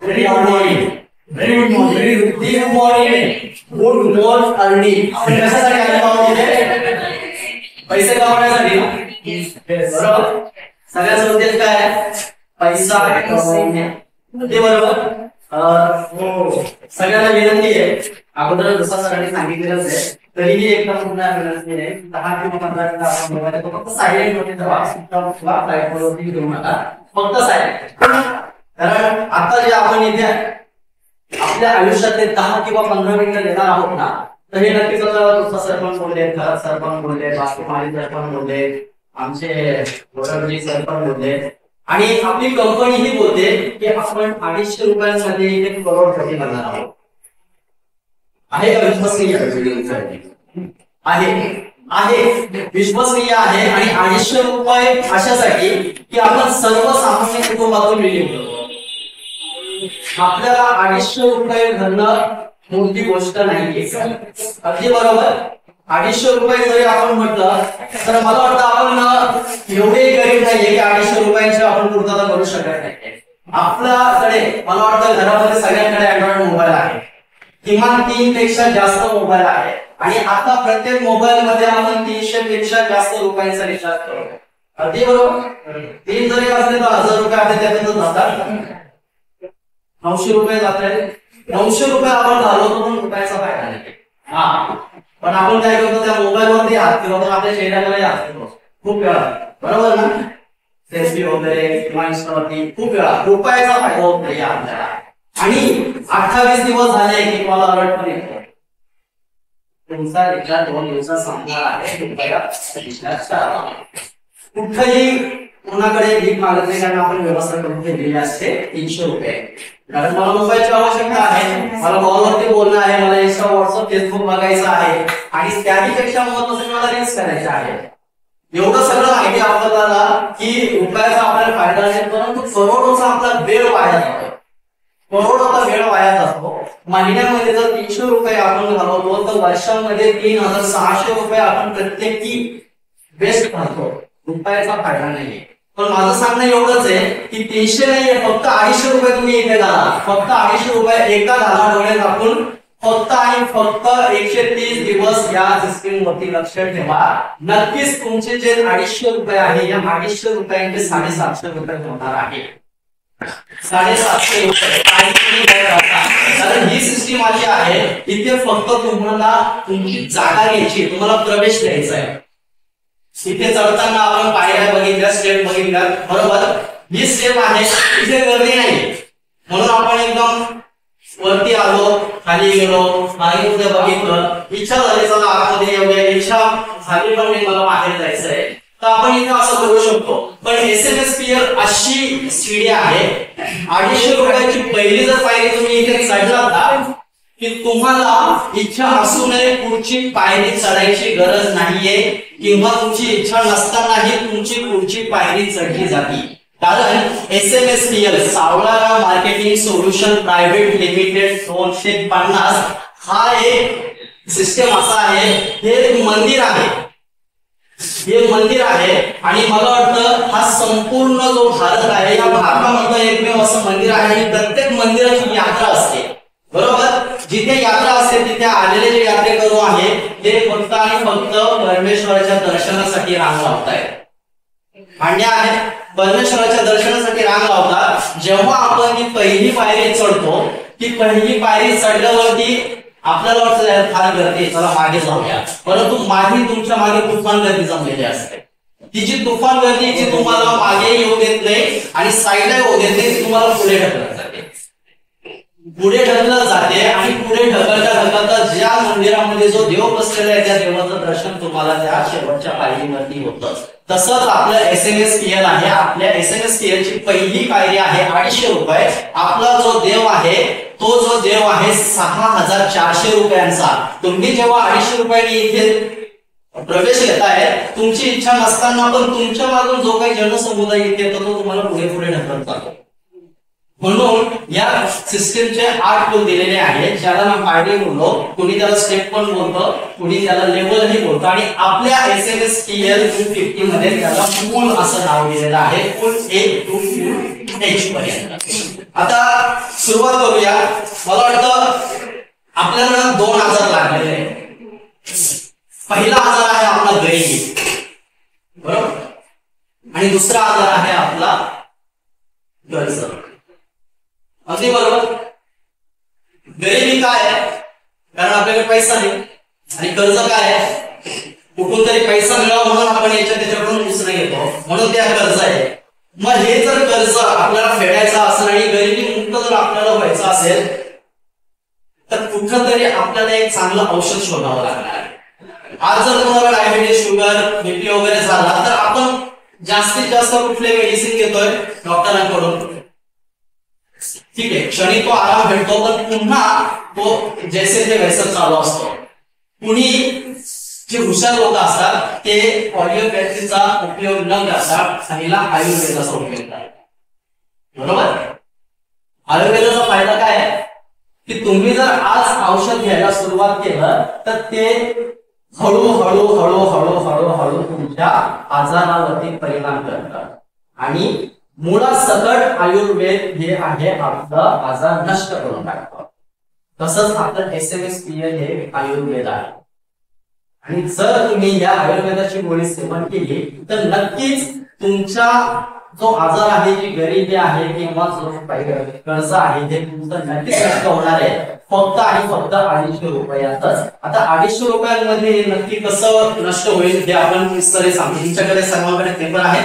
Very good morning. Very good morning. Very good morning. Good morning early. आपण कशासाठी आले आहोत इथे? पैसे कमवण्यासाठी ना? बरोबर. सगळ्यात उद्देश काय आहे? पैसा कमवणे. ते बरोबर. सगळ्यांना विनंती आहे. अगोदर जसं सरांनी सांगितलेलं आहे तरीही एकदा पुन्हा विनंती आहे 10 किंवा 15 मिनिटं आपण मोबाईल फक्त सायलेंट मध्ये ठेवा. किंवा फ्लाईटवरती घेऊ नका. फक्त सायलेंट. कारण आता जे आपण इथे आपल्या आयुष्यातले 10 किंवा 15 मिनिटं देणार आहोत ना, तर हे नक्कीच आता सरपंच बोलले, घरात सरपंच बोलले, बास्केटबॉल सरपंच बोलले, आमचे वडील सरपंच बोलले आणि आपली कंपनी ही बोलते की आपण 250 रुपयांमध्ये 1 करोडपती बनणार आहोत. आहे का विश्वसनीय? आहे विश्वसनीय आहे. आणि 250 रुपये अशासाठी की आपण सर्वसामान्य कुटुंबातून मिळवतो. आपल्याला 250 रुपये घालणं मोठी गोष्ट नाहीये. अगदी बरोबर. 250 रुपये जरी आपण म्हटलं तर मला वाटतं आपण एवढे गरीब नाहीये की 250 रुपयांची आपण पूर्तता करू शकत नाही. आपल्याकडे मला वाटतं घरामध्ये सगळ्यांकडे अँड्रॉइड मोबाईल आहे. किमान 3 पेक्षा जास्त मोबाईल आहे. आणि आता प्रत्येक मोबाईल मध्ये आपण 300 पेक्षा जास्त रुपयांचा रिचार्ज करतो. अगदी बरोबर. 3 जरी असले तर 1000 रुपये आपले त्याच्यातून जातात. 900 रुपये जातात. 900 रुपये आपण घालवतो पण रुपयाचा फायदा नाही. पण आपण काय करतो त्या मोबाईल वरती हात फिरवतो, आपल्या चेहऱ्याकडे हात फिरवतो खूप वेळा. बरोबर ना? सेल्फी वगैरे किंवा इंस्टावरती खूप वेळा रुपयाचा फायदा होत नाही आपल्याला. आणि 28 दिवस झाले की मला अलर्ट पण येतो तुमचा रिचार्ज 2 दिवसात संपणार आहे. रुपया रिचार्ज करा. कुठेही कोणाकडे भीक मागत नाही कारण आपण व्यवस्था करून ठेवलेली असते. 300 रुपये. कारण मला मोबाईलची आवश्यकता आहे, मला कॉलवरती बोलणं आहे, मला इंस्टा व्हॉट्सअप फेसबुक बघायचं आहे आणि त्याहीपेक्षा महत्त्वाचं मला रील्स करायचे आहे. एवढं सगळं माहिती आपल्याला की रुपयाचा आपल्याला फायदा आहे, परंतु करोडोचा आपला वेळ वाया जातो. करोडोचा वेळ वाया जातो. महिन्यामध्ये जर 300 रुपये आपण घालवतो तर वर्षामध्ये 3600 रुपये आपण प्रत्येकी वेस्ट करतो. रुपयाचा फायदा नाहीये. पण माझं सांगणं एवढंच आहे की 300 नाहीये, फक्त 250 रुपये तुम्ही इथे घाला. फक्त 250 रुपये एका घाला टाकून फक्त आणि फक्त 130 दिवस या सिस्टीम वरती लक्ष ठेवा. नक्कीच तुमचे जे 250 रुपये आहे या 250 रुपयांचे 750 रुपये होणार आहे. 750 रुपये. कारण ही सिस्टीम अशी आहे इथे फक्त तुम्हाला तुमची जागा घ्यायची, तुम्हाला प्रवेश द्यायचा आहे. इथे चढताना आपण पायऱ्या बघितल्या, स्टेप बघितल्या. बरोबर. ही स्टेप आहे, इथे गर्दी नाही म्हणून आपण एकदम वरती आलो, खाली गेलो, मागे पुढे बघितलं. इच्छा झाली चला आतमध्ये येऊया, इच्छा झाली पण नाही मला बाहेर जायचंय तर आपण इथे असं करू शकतो. पण एसएमएसपीएल अशी सीडी आहे 250 रुपयाची पहिली जर पायरी तुम्ही इथे चढलात ना की तुम्हाला इच्छा असू नये पुढची पायरी चढायची गरज नाहीये किंवा तुमची इच्छा नसतानाही तुमची पुढची पायरी चढली जाते. कारण एसएमएसपीएल सावळा मार्केटिंग सोल्युशन प्रायव्हेट लिमिटेड 250 हा एक सिस्टम असा आहे. हे मंदिर आहे, हे मंदिर आहे आणि मला वाटतं हा संपूर्ण जो भारत आहे या भारतामधलं एकमेव असं मंदिर आहे. आणि प्रत्येक मंदिराची यात्रा असते. बरोबर. जिथे यात्रा असते तिथे आलेले जे यात्रेकरू आहे ते फक्त आणि फक्त परमेश्वराच्या दर्शनासाठी रांग लावतायत. मान्य आहे. परमेश्वराच्या दर्शनासाठी रांग लावतात. जेव्हा आपण ही पहिली पायरी चढतो ती पहिली पायरी चढल्यावरती आपल्याला वाटतं फार गर्दी, चला मागे जाऊया. परंतु मागे तुमच्या मागे तुफान गर्दी जमलेली असते. ती जी तुफान गर्दी जी तुम्हाला मागे येऊ देत नाही आणि साईडला येऊ देत नाही, तुम्हाला पुढे ढकलत जाते. पुढे ढकलत जाते आणि पुढे ढकलता ज्या मंदिरामध्ये जो देव बसलेला आहे त्या देवाचं दर्शन तुम्हाला त्या शेवटच्या पायरीवरती होतं. तसंच आपलं एसएमएसपीएल आहे. आपल्या एसएमएसपीएल ची पहिली पायरी आहे 250 रुपये. आपला जो देव आहे तो जो देव आहे 6400 रुपयांचा. तुम्ही जेव्हा 250 रुपयांनी इथे प्रवेश घेताय तुमची इच्छा नसताना पण तुमच्या मागून जो काही जनसमुदाय इथे येतो तो तुम्हाला पुढे पुढे ढकलत जातो. म्हणून या सिस्टीमचे 8 टूल दिलेले आहेत ज्याला मी पायरी बोलतो, कुणी त्याला स्टेप पण बोलतो, कुणी त्याला लेवलही बोलतो. आणि आपल्या एसएमएसपीएल 250 मध्ये त्याला पूल असं नाव दिलेलं आहे. पूल A to H पर्यंत. आता सुरुवात करूया. मला वाटतं आपल्याला 2 आजार लागलेले आहेत. पहिला आजार आहे आपला गरिबी, बरोबर, आणि दुसरा आजार आहे आपला कर्ज. अगदी बरोबर. गरिबी काय आहे? कारण आपल्याकडे पैसा नाही. आणि कर्ज काय आहे? कुठून तरी पैसा मिळावा म्हणून आपण त्याच्याकडून उसने घेतो, म्हणून त्या कर्ज आहे. मग हे जर कर्ज आपल्याला फेडायचं असेल आणि गरिबी मुक्त जर आपल्याला व्हायचं असेल तर कुठं तरी आपल्याला एक चांगलं औषध शोधावं लागणार आहे. आज जर तुम्हाला डायबिटीज, शुगर, बीपी वगैरे झाला तर आपण जास्तीत जास्त कुठले मेडिसिन घेतोय? डॉक्टरांकडून. ठीक आहे, क्षणी तो आराम भेटतो, पण पुन्हा तो जैसे ते वैसे चालू असतो. कुणी जे हुशार लोक असतात ते होमिओपॅथीचा उपयोग न करता पहिला आयुर्वेदाचा उपयोग करतात, बरोबर. आयुर्वेदाचा फायदा काय आहे की तुम्ही जर आज औषध घ्यायला सुरुवात केलं तर ते हळूहळू हळूहळू हळूहळू तुमच्या आजारावरती परिणाम करतात. आणि मुळासकट आयुर्वेद हे आहे आपलं आजार नष्ट करून टाकतं. तसंच आपलं SMSPL हे आयुर्वेद आहे. आणि जर तुम्ही या आयुर्वेदाची गोळी सेवन केली तर नक्कीच तुमचा जो आजार आहे, जी गरिबी आहे किंवा जो कर्ज आहे ते तुमचं नक्कीच नष्ट होणार आहे, फक्त आणि फक्त 250 रुपयातच. आता 250 रुपयांमध्ये हे नक्की कसं नष्ट होईल ते आपण विस्तारित सांगतो. तुमच्याकडे सर्वांकडे पेपर आहे,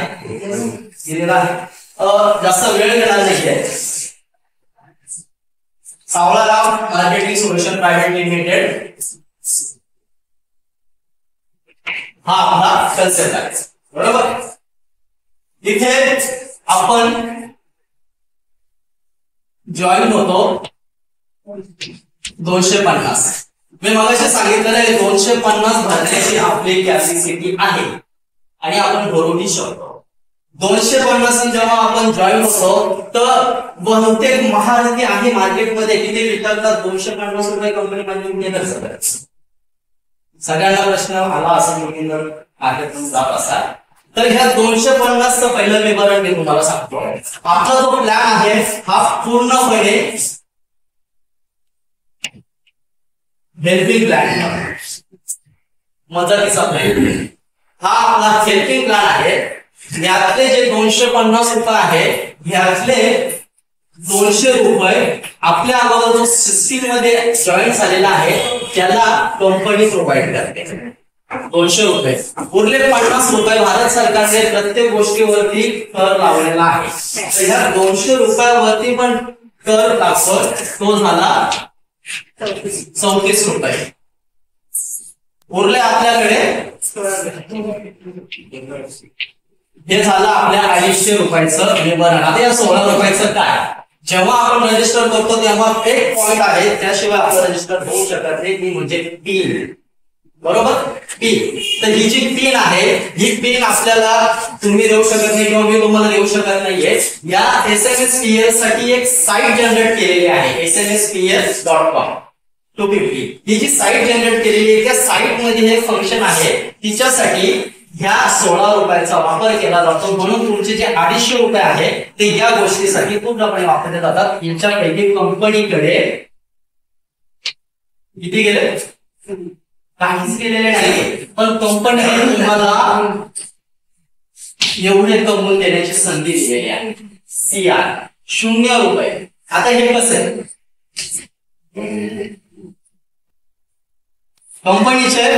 दिलेला आहे. जास्त वेळ घेणार नाहीये. सावळाराव मार्केटिंग सोल्युशन प्रायव्हेट लिमिटेड हा आपला कन्सेप्ट आहे, बरोबर. इथे आपण जॉईन होतो 250. मी मगाशी सांगितलेलं आहे 250 भरण्याची आपली कॅपॅसिटी आहे आणि आपण भरूही शकतो. 250 जेव्हा आपण जॉईन होतो तर बहुतेक महारथी आहे मार्केटमध्ये किती विकतात? 250 रुपये कंपनीमध्ये कुठे सगळं सगळ्यांना प्रश्न आला असं तुम्ही जर मार्केटमध्ये जात असाल तर ह्या 250चं पहिलं विवरण मी तुम्हाला सांगतो. आपला जो प्लॅन आहे हा पूर्णपणे हेल्पिंग प्लॅन, मदतीचा प्लॅन. हा आपला हेल्पिंग प्लॅन आहे. यातले जे 250 रुपये आहे यातले 200 रुपये आपल्या अगोदर जो सिस्टीम मध्ये जॉईन झालेला आहे त्याला कंपनी प्रोव्हाइड करते. 200 रुपये. उरले 50 रुपये भारत सरकारने प्रत्येक गोष्टीवरती कर लावलेला आहे. तर ह्या 200 रुपयावरती पण कर लागतो, तो झाला 34 रुपये. उरले आपल्याकडे हे झालं आपल्या 250 रुपयाचं विवरण. आता या 16 रुपयाचं काय? जेव्हा आपण रजिस्टर करतो तेव्हा एक पॉइंट आहे, त्याशिवाय आपण रजिस्टर होऊ शकत नाही, ती म्हणजे पिन, बरोबर. पिन. तर ही जी पिन आहे ही पिन आपल्याला तुम्ही देऊ शकत नाही किंवा मी तुम्हाला देऊ शकत नाहीये. या SMSPL साठी एक साइट जनरेट केलेली आहे, smspl.com 250. ही जी साइट जनरेट केलेली आहे त्या साइट मध्ये हे फंक्शन आहे, तिच्यासाठी ह्या 16 रुपयाचा वापर केला जातो. म्हणून तुमचे जे 250 रुपये आहे ते या गोष्टीसाठी पूर्णपणे वापरले जातात. यांच्यापैकी कंपनीकडे किती गेले? काहीच केलेले नाही, पण कंपनीने तुम्हाला एवढे कमवून देण्याची संधी दिलेली आहे. CR 0 रुपये. आता हे कसं आहे? कंपनीचे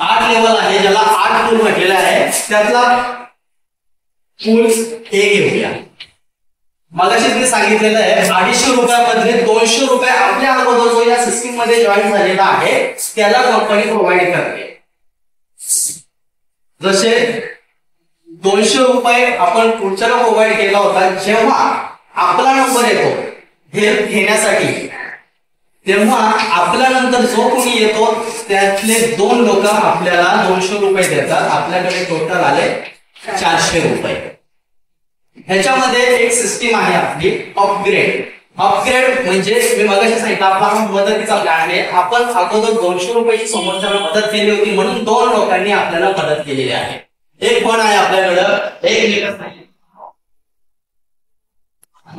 8 लेवल आहे, ज्याला 8 पूल म्हटलेला आहे. त्यातला पूल हे घेऊया. मगाशी मी सांगितलेलं आहे 250 रुपयामध्ये 200 रुपये आपल्या अगोदर जो या सिस्टीम मध्ये जॉईन झालेला आहे त्याला कंपनी प्रोव्हाइड करते. जसे 200 रुपये आपण पुढच्याला प्रोव्हाइड केला होता. जेव्हा आपला नंबर येतो हे घेण्यासाठी तेव्हा आपल्यानंतर जो कोणी येतो त्यातले 2 लोक आपल्याला 200 रुपये देतात. आपल्याकडे टोटल आले 400 रुपये. ह्याच्यामध्ये एक सिस्टीम आहे आपली अपग्रेड. अपग्रेड म्हणजे मी मगाशी सांगितलं आपला मदतीचा प्लॅन आहे. आपण अगोदर 200 रुपयाची समोरच्याला मदत केली होती म्हणून 2 लोकांनी आपल्याला मदत केलेली आहे. एक पण आहे आपल्याकडं, एक निकष नाही.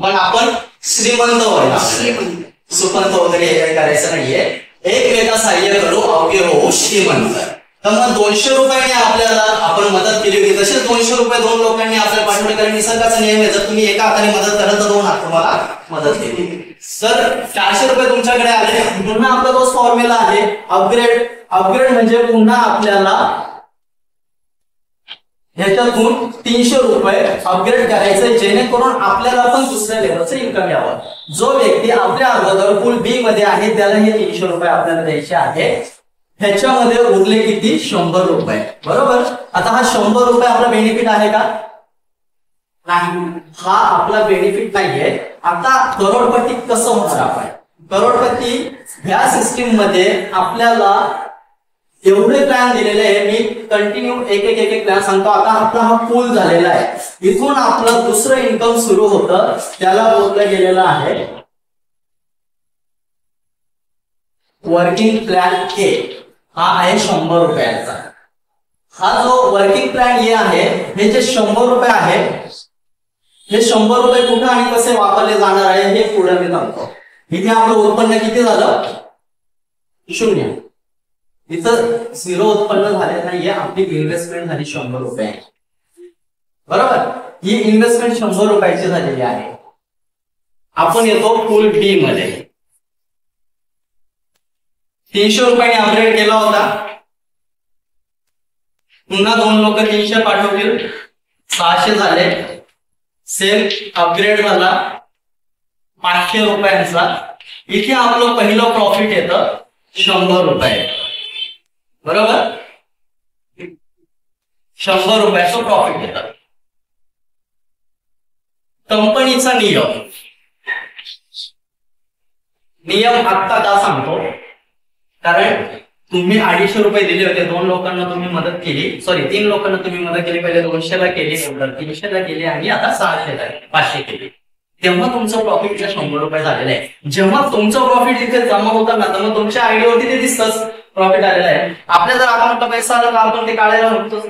पण आपण श्रीमंत व्हायला, सुपंत वगैरे हे काही करायचं नाहीये. एकमेका सहाय्य करू अवघे होऊ श्रीमंत. तर मग 200 रुपयाने आपल्याला आपण मदत केली होती, तसेच 200 रुपये 2 लोकांनी आपल्याला पाठवले. कारण निसर्गाचा नियम आहे, जर तुम्ही एका हाताने मदत कराल तर 2 हात तुम्हाला मदत केली. तर 400 रुपये तुमच्याकडे आले. पुन्हा आपला तोच फॉर्म्युला आहे अपग्रेड. अपग्रेड म्हणजे पुन्हा आपल्याला ह्याच्यातून 300 रुपये अपग्रेड करायचं, जेणेकरून आपल्याला पण दुसऱ्या लेवलचं इन्कम यावं. जो व्यक्ती आपल्या अगोदर पूल बी मध्ये आहे त्याला हे 300 रुपये आपल्याला द्यायचे आहे. ह्याच्यामध्ये उरले किती? 100 रुपये. बरोबर. आता हा 100 रुपये आपला बेनिफिट आहे का? नाही, हा आपला बेनिफिट नाहीये. आता करोडपती कसं होणार? आपण करोडपती ह्या सिस्टीम मध्ये आपल्याला एवढे प्लॅन दिलेले आहे. मी कंटिन्यू एक प्लॅन सांगतो. आता आपला हा पूल झालेला आहे. इथून आपलं दुसरं इन्कम सुरू होतं, त्याला बोललं गेलेलं आहे वर्किंग प्लॅन ए. हा आहे 100 रुपयाचा. हा जो वर्किंग प्लॅन ए आहे हे जे 100 रुपये आहे, हे 100 रुपये कुठे आणि कसे वापरले जाणार आहे हे पुढे मी सांगतो. इथे आपलं उत्पन्न किती झालं? 0. इथं 0 उत्पन्न झाले नाहीये. आपली इन्व्हेस्टमेंट झाली 100 रुपये. बरोबर. ही इन्व्हेस्टमेंट 100 रुपयाची झालेली आहे. आपण येतो पूल बी मध्ये. 300 रुपयाने अपग्रेड केला होता. पुन्हा 2 लोक 300 पाठवतील, 600 झाले. सेम अपग्रेड झाला 500 रुपयांचा. इथे आपलं पहिलं प्रॉफिट येतं 100 रुपये. बरोबर. 100 रुपयाचं प्रॉफिट येतं. कंपनीचा नियम आत्ता का सांगतो? कारण तुम्ही 250 रुपये दिले होते, 2 लोकांना तुम्ही मदत केली, सॉरी 3 लोकांना तुम्ही मदत केली. पहिले 200 ला केली, नंतर 300 ला केली आणि आता 600 ला 500 केली. तेव्हा तुमचं प्रॉफिट 100 रुपये झालेलं आहे. जेव्हा तुमचं प्रॉफिट इथे जमा होतं ना, तर मग तुमच्या आयडियावरती ते दिसतंच प्रॉफिट आलेलं आहे. आपल्या जर अकाउंटला पैसा आला तर आपण ते काढायला म्हणतोच.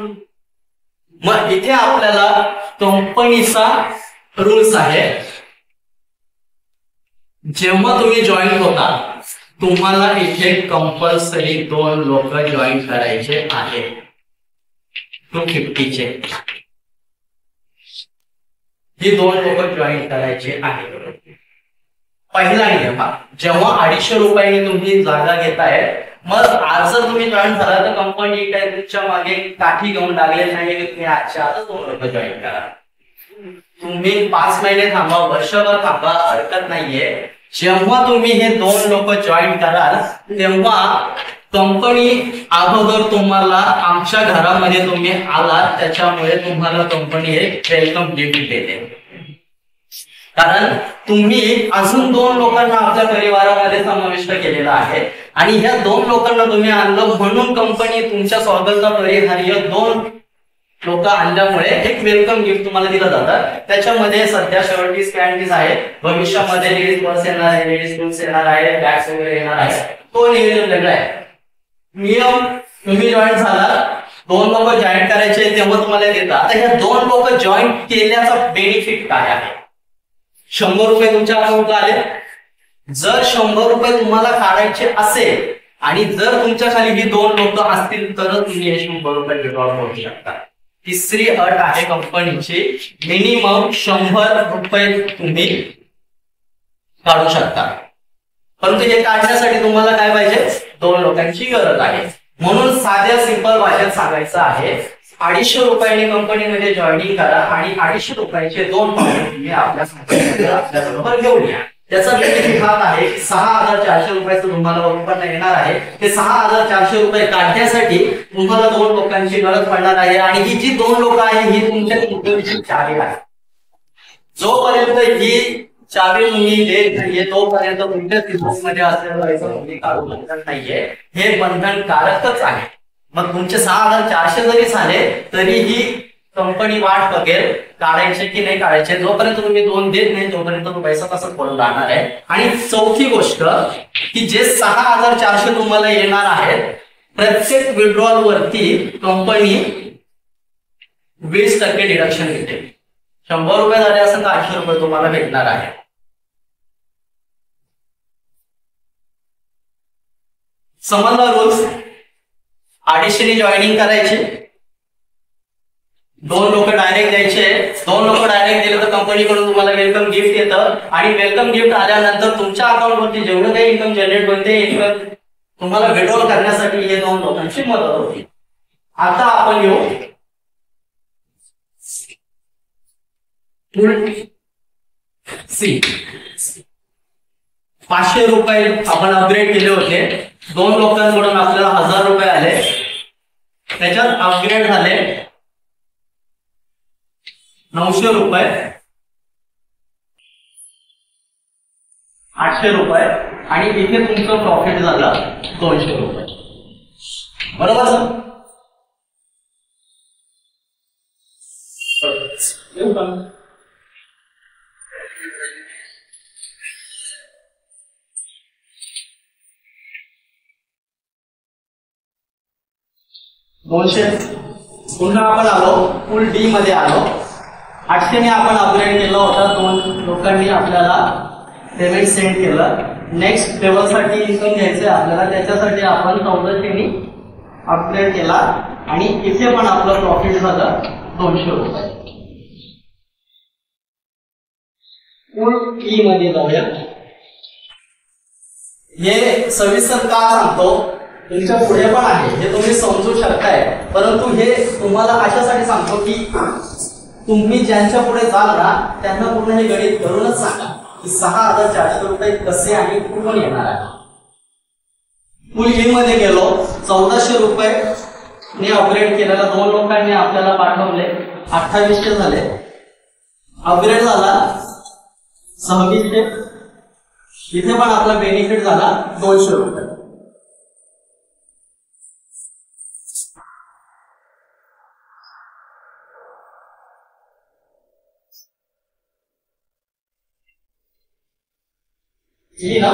मग इथे आपल्याला कंपनीचा रूल्स आहे. जेव्हा तुम्ही जॉईन होता तुम्हाला इथे कंपल्सरी 2 लोक जॉईन करायचे आहे. 250 चे ही 2 लोक जॉईन करायचे आहे. पहिला नियम. जेव्हा 250 रुपयाने तुम्ही जागा घेताय, मग आज जर तुम्ही जॉईन झाला तर कंपनी काय तुमच्या मागे काठी घेऊन लागले नाही की तुम्ही आजच्या आजच 2 लोक जॉईन करा. तुम्ही 5 महिने थांबा, वर्षभर थांबा, हरकत नाहीये. जेव्हा तुम्ही हे 2 लोक जॉईन कराल तेव्हा कंपनी अगोदर तुम्हाला आमच्या घरामध्ये तुम्ही आलात त्याच्यामुळे तुम्हाला कंपनी एक वेलकम गिफ्ट देते. कारण तुम्ही अजून 2 लोकांना आपल्या परिवारामध्ये समाविष्ट केलेला आहे आणि ह्या 2 लोकांना तुम्ही आणलं म्हणून कंपनी तुमच्या स्वागताचा परिहार्य 2 लोक आणल्यामुळे एक वेलकम गिफ्ट तुम्हाला दिलं जातं. त्याच्यामध्ये सध्या शर्टीज पॅन्टीज आहे, भविष्यामध्ये लेडीज पर्स येणार आहे, लेडीज टूल्स येणार आहे, बॅग्स वगैरे येणार आहे. तो नियोजन वेगळा आहे. नियम तुम्ही जॉईन झाला, 2 लोक जॉईन करायचे तेव्हा तुम्हाला देतात. आता ह्या 2 लोक जॉईन केल्याचा बेनिफिट काय आहे? 100 रुपये तुमच्या अकाउंटला आले. जर 100 रुपये तुम्हाला काढायचे असेल आणि जर तुमच्या खाली ही 2 लोक असतील तर तुम्ही हे 100 रुपये विड्रॉ करू शकता. तिसरी अट आहे कंपनीची, मिनिमम 100 रुपये तुम्ही काढू शकता. परंतु हे काढण्यासाठी तुम्हाला काय पाहिजे? 2 लोकांची गरज आहे. म्हणून साध्या सिंपल भाषेत सांगायचं आहे, 250 रुपयाने कंपनीमध्ये जॉईनिंग करा आणि 250 रुपयाचे 2 तुम्ही आपल्याबरोबर घेऊन या. त्याचा बेनिफिट हा आहे की 6400 रुपयाचं तुम्हाला उत्पन्न येणार आहे. ते 6400 रुपये काढण्यासाठी तुम्हाला 2 लोकांची गरज पडणार आहे आणि ही जी 2 लोक आहे ही तुमच्या कंपनीची चावी आहे. जोपर्यंत ही चावी तुम्ही देत नाहीये तोपर्यंत तुमच्या बिझनेसमध्ये असलेलं पैसा तुम्ही काढू शकत नाहीये. हे बंधनकारकच आहे. मग तुमचे 6400 जरी झाले तरीही कंपनी वाट बघेल काढायचे की नाही काढायचे. जोपर्यंत तुम्ही 2 देत नाही तोपर्यंत तो पैसा तसंच पडून राहणार आहे. आणि चौथी गोष्ट की जे 6400 तुम्हाला येणार आहेत प्रत्येक विड्रॉल वरती कंपनी 20% डिडक्शन घेते. 100 रुपये झाले असेल तर 800 रुपये तुम्हाला भेटणार आहे. समजला रूल्स. 250 जॉईनिंग करायची, 2 लोक डायरेक्ट द्यायचे. 2 लोक डायरेक्ट दिले तर कंपनीकडून तुम्हाला वेलकम गिफ्ट येतं आणि वेलकम गिफ्ट आल्यानंतर तुमच्या अकाउंटवरती जेवढं काही इन्कम जनरेट होईल ते इन्कम तुम्हाला विड्रॉल करण्यासाठी हे 2 लोकांची मदत होती. आता आपण येऊ सी. 500 रुपये आपण अपग्रेड केले होते. 2 लोकांकडून आपल्याला 1000 रुपये आले. त्याच्यात अपग्रेड झाले 900 रुपये, 800 रुपये आणि इथे तुमचं प्रॉफिट झालं 200 रुपये. बरोबर सर? 200. पुन्हा आपण आलो फुल डी मध्ये आलो. 800 ने आपण अपग्रेड केला होता. 2 लोकांनी आपल्याला पेमेंट सेंड केलं. नेक्स्ट लेवलसाठी इन्कम घ्यायचं आपल्याला, त्याच्यासाठी आपण 1400 ने अपग्रेड केला आणि इथे पण आपलं प्रॉफिट झालं 200 रुपये. फुल ई मध्ये जाऊया. हे सविस्तर का सांगतो तुमच्या पुढे पण आहे, हे तुम्ही समजू शकताय, परंतु हे तुम्हाला अशासाठी सांगतो की तुम्ही ज्यांच्या पुढे जाल ना त्यांना पूर्ण हे गणित करूनच सांगा की 6400 रुपये कसे आणि कुठून येणार आहे. फुल ई मध्ये गेलो. 1400 रुपये ने अपग्रेड केलेला 2 लोकांनी आपल्याला पाठवले. 2800 झाले. अपग्रेड झाला 2600. इथे पण आपला बेनिफिट झाला 200 रुपये. ना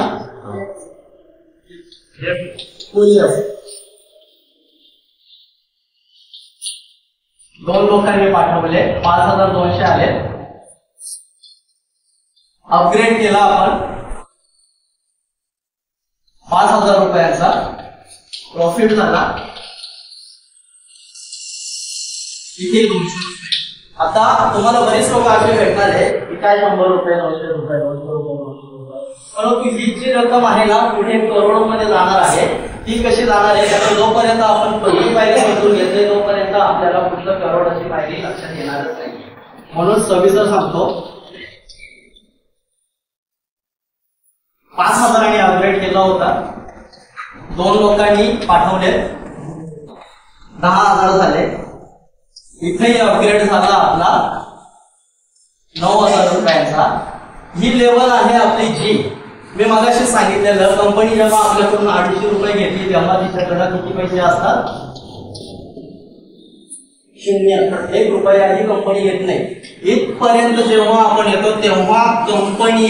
2 लोकांनी पाठवले. 5200 आले. अपग्रेड केला आपण 5000 रुपयांचा प्रॉफिट झाला. इथे 200 रुपये. आता तुम्हाला बरेच लोक असे भेटणार आहे की काय 100 रुपये 200 रुपये 200 रुपये 200 रुपये, परंतु ही जी रक्कम आहे ना पुढे करोडोमध्ये जाणार आहे. ती कशी जाणार आहे त्याचा जोपर्यंत आपण पहिली पायरी समजून घेतली तोपर्यंत आपल्याला पुढचं करोडाची पायरी लक्षात येणारच नाही. म्हणून सविस्तर सांगतो. 5000 अपग्रेड केला होता. 2 लोकांनी पाठवले 10,000 झाले. इथेही अपग्रेड झाला आपला 9,000 रुपयांचा. ही लेवल आहे आपली जी. मी मगाशी सांगितलेलं कंपनी जेव्हा आपल्याकडून 250 रुपये घेतली तेव्हा तिच्याकडे किती पैसे असतात? 0. 1 रुपयाही कंपनी घेत नाही. इथपर्यंत जेव्हा आपण येतो तेव्हा कंपनी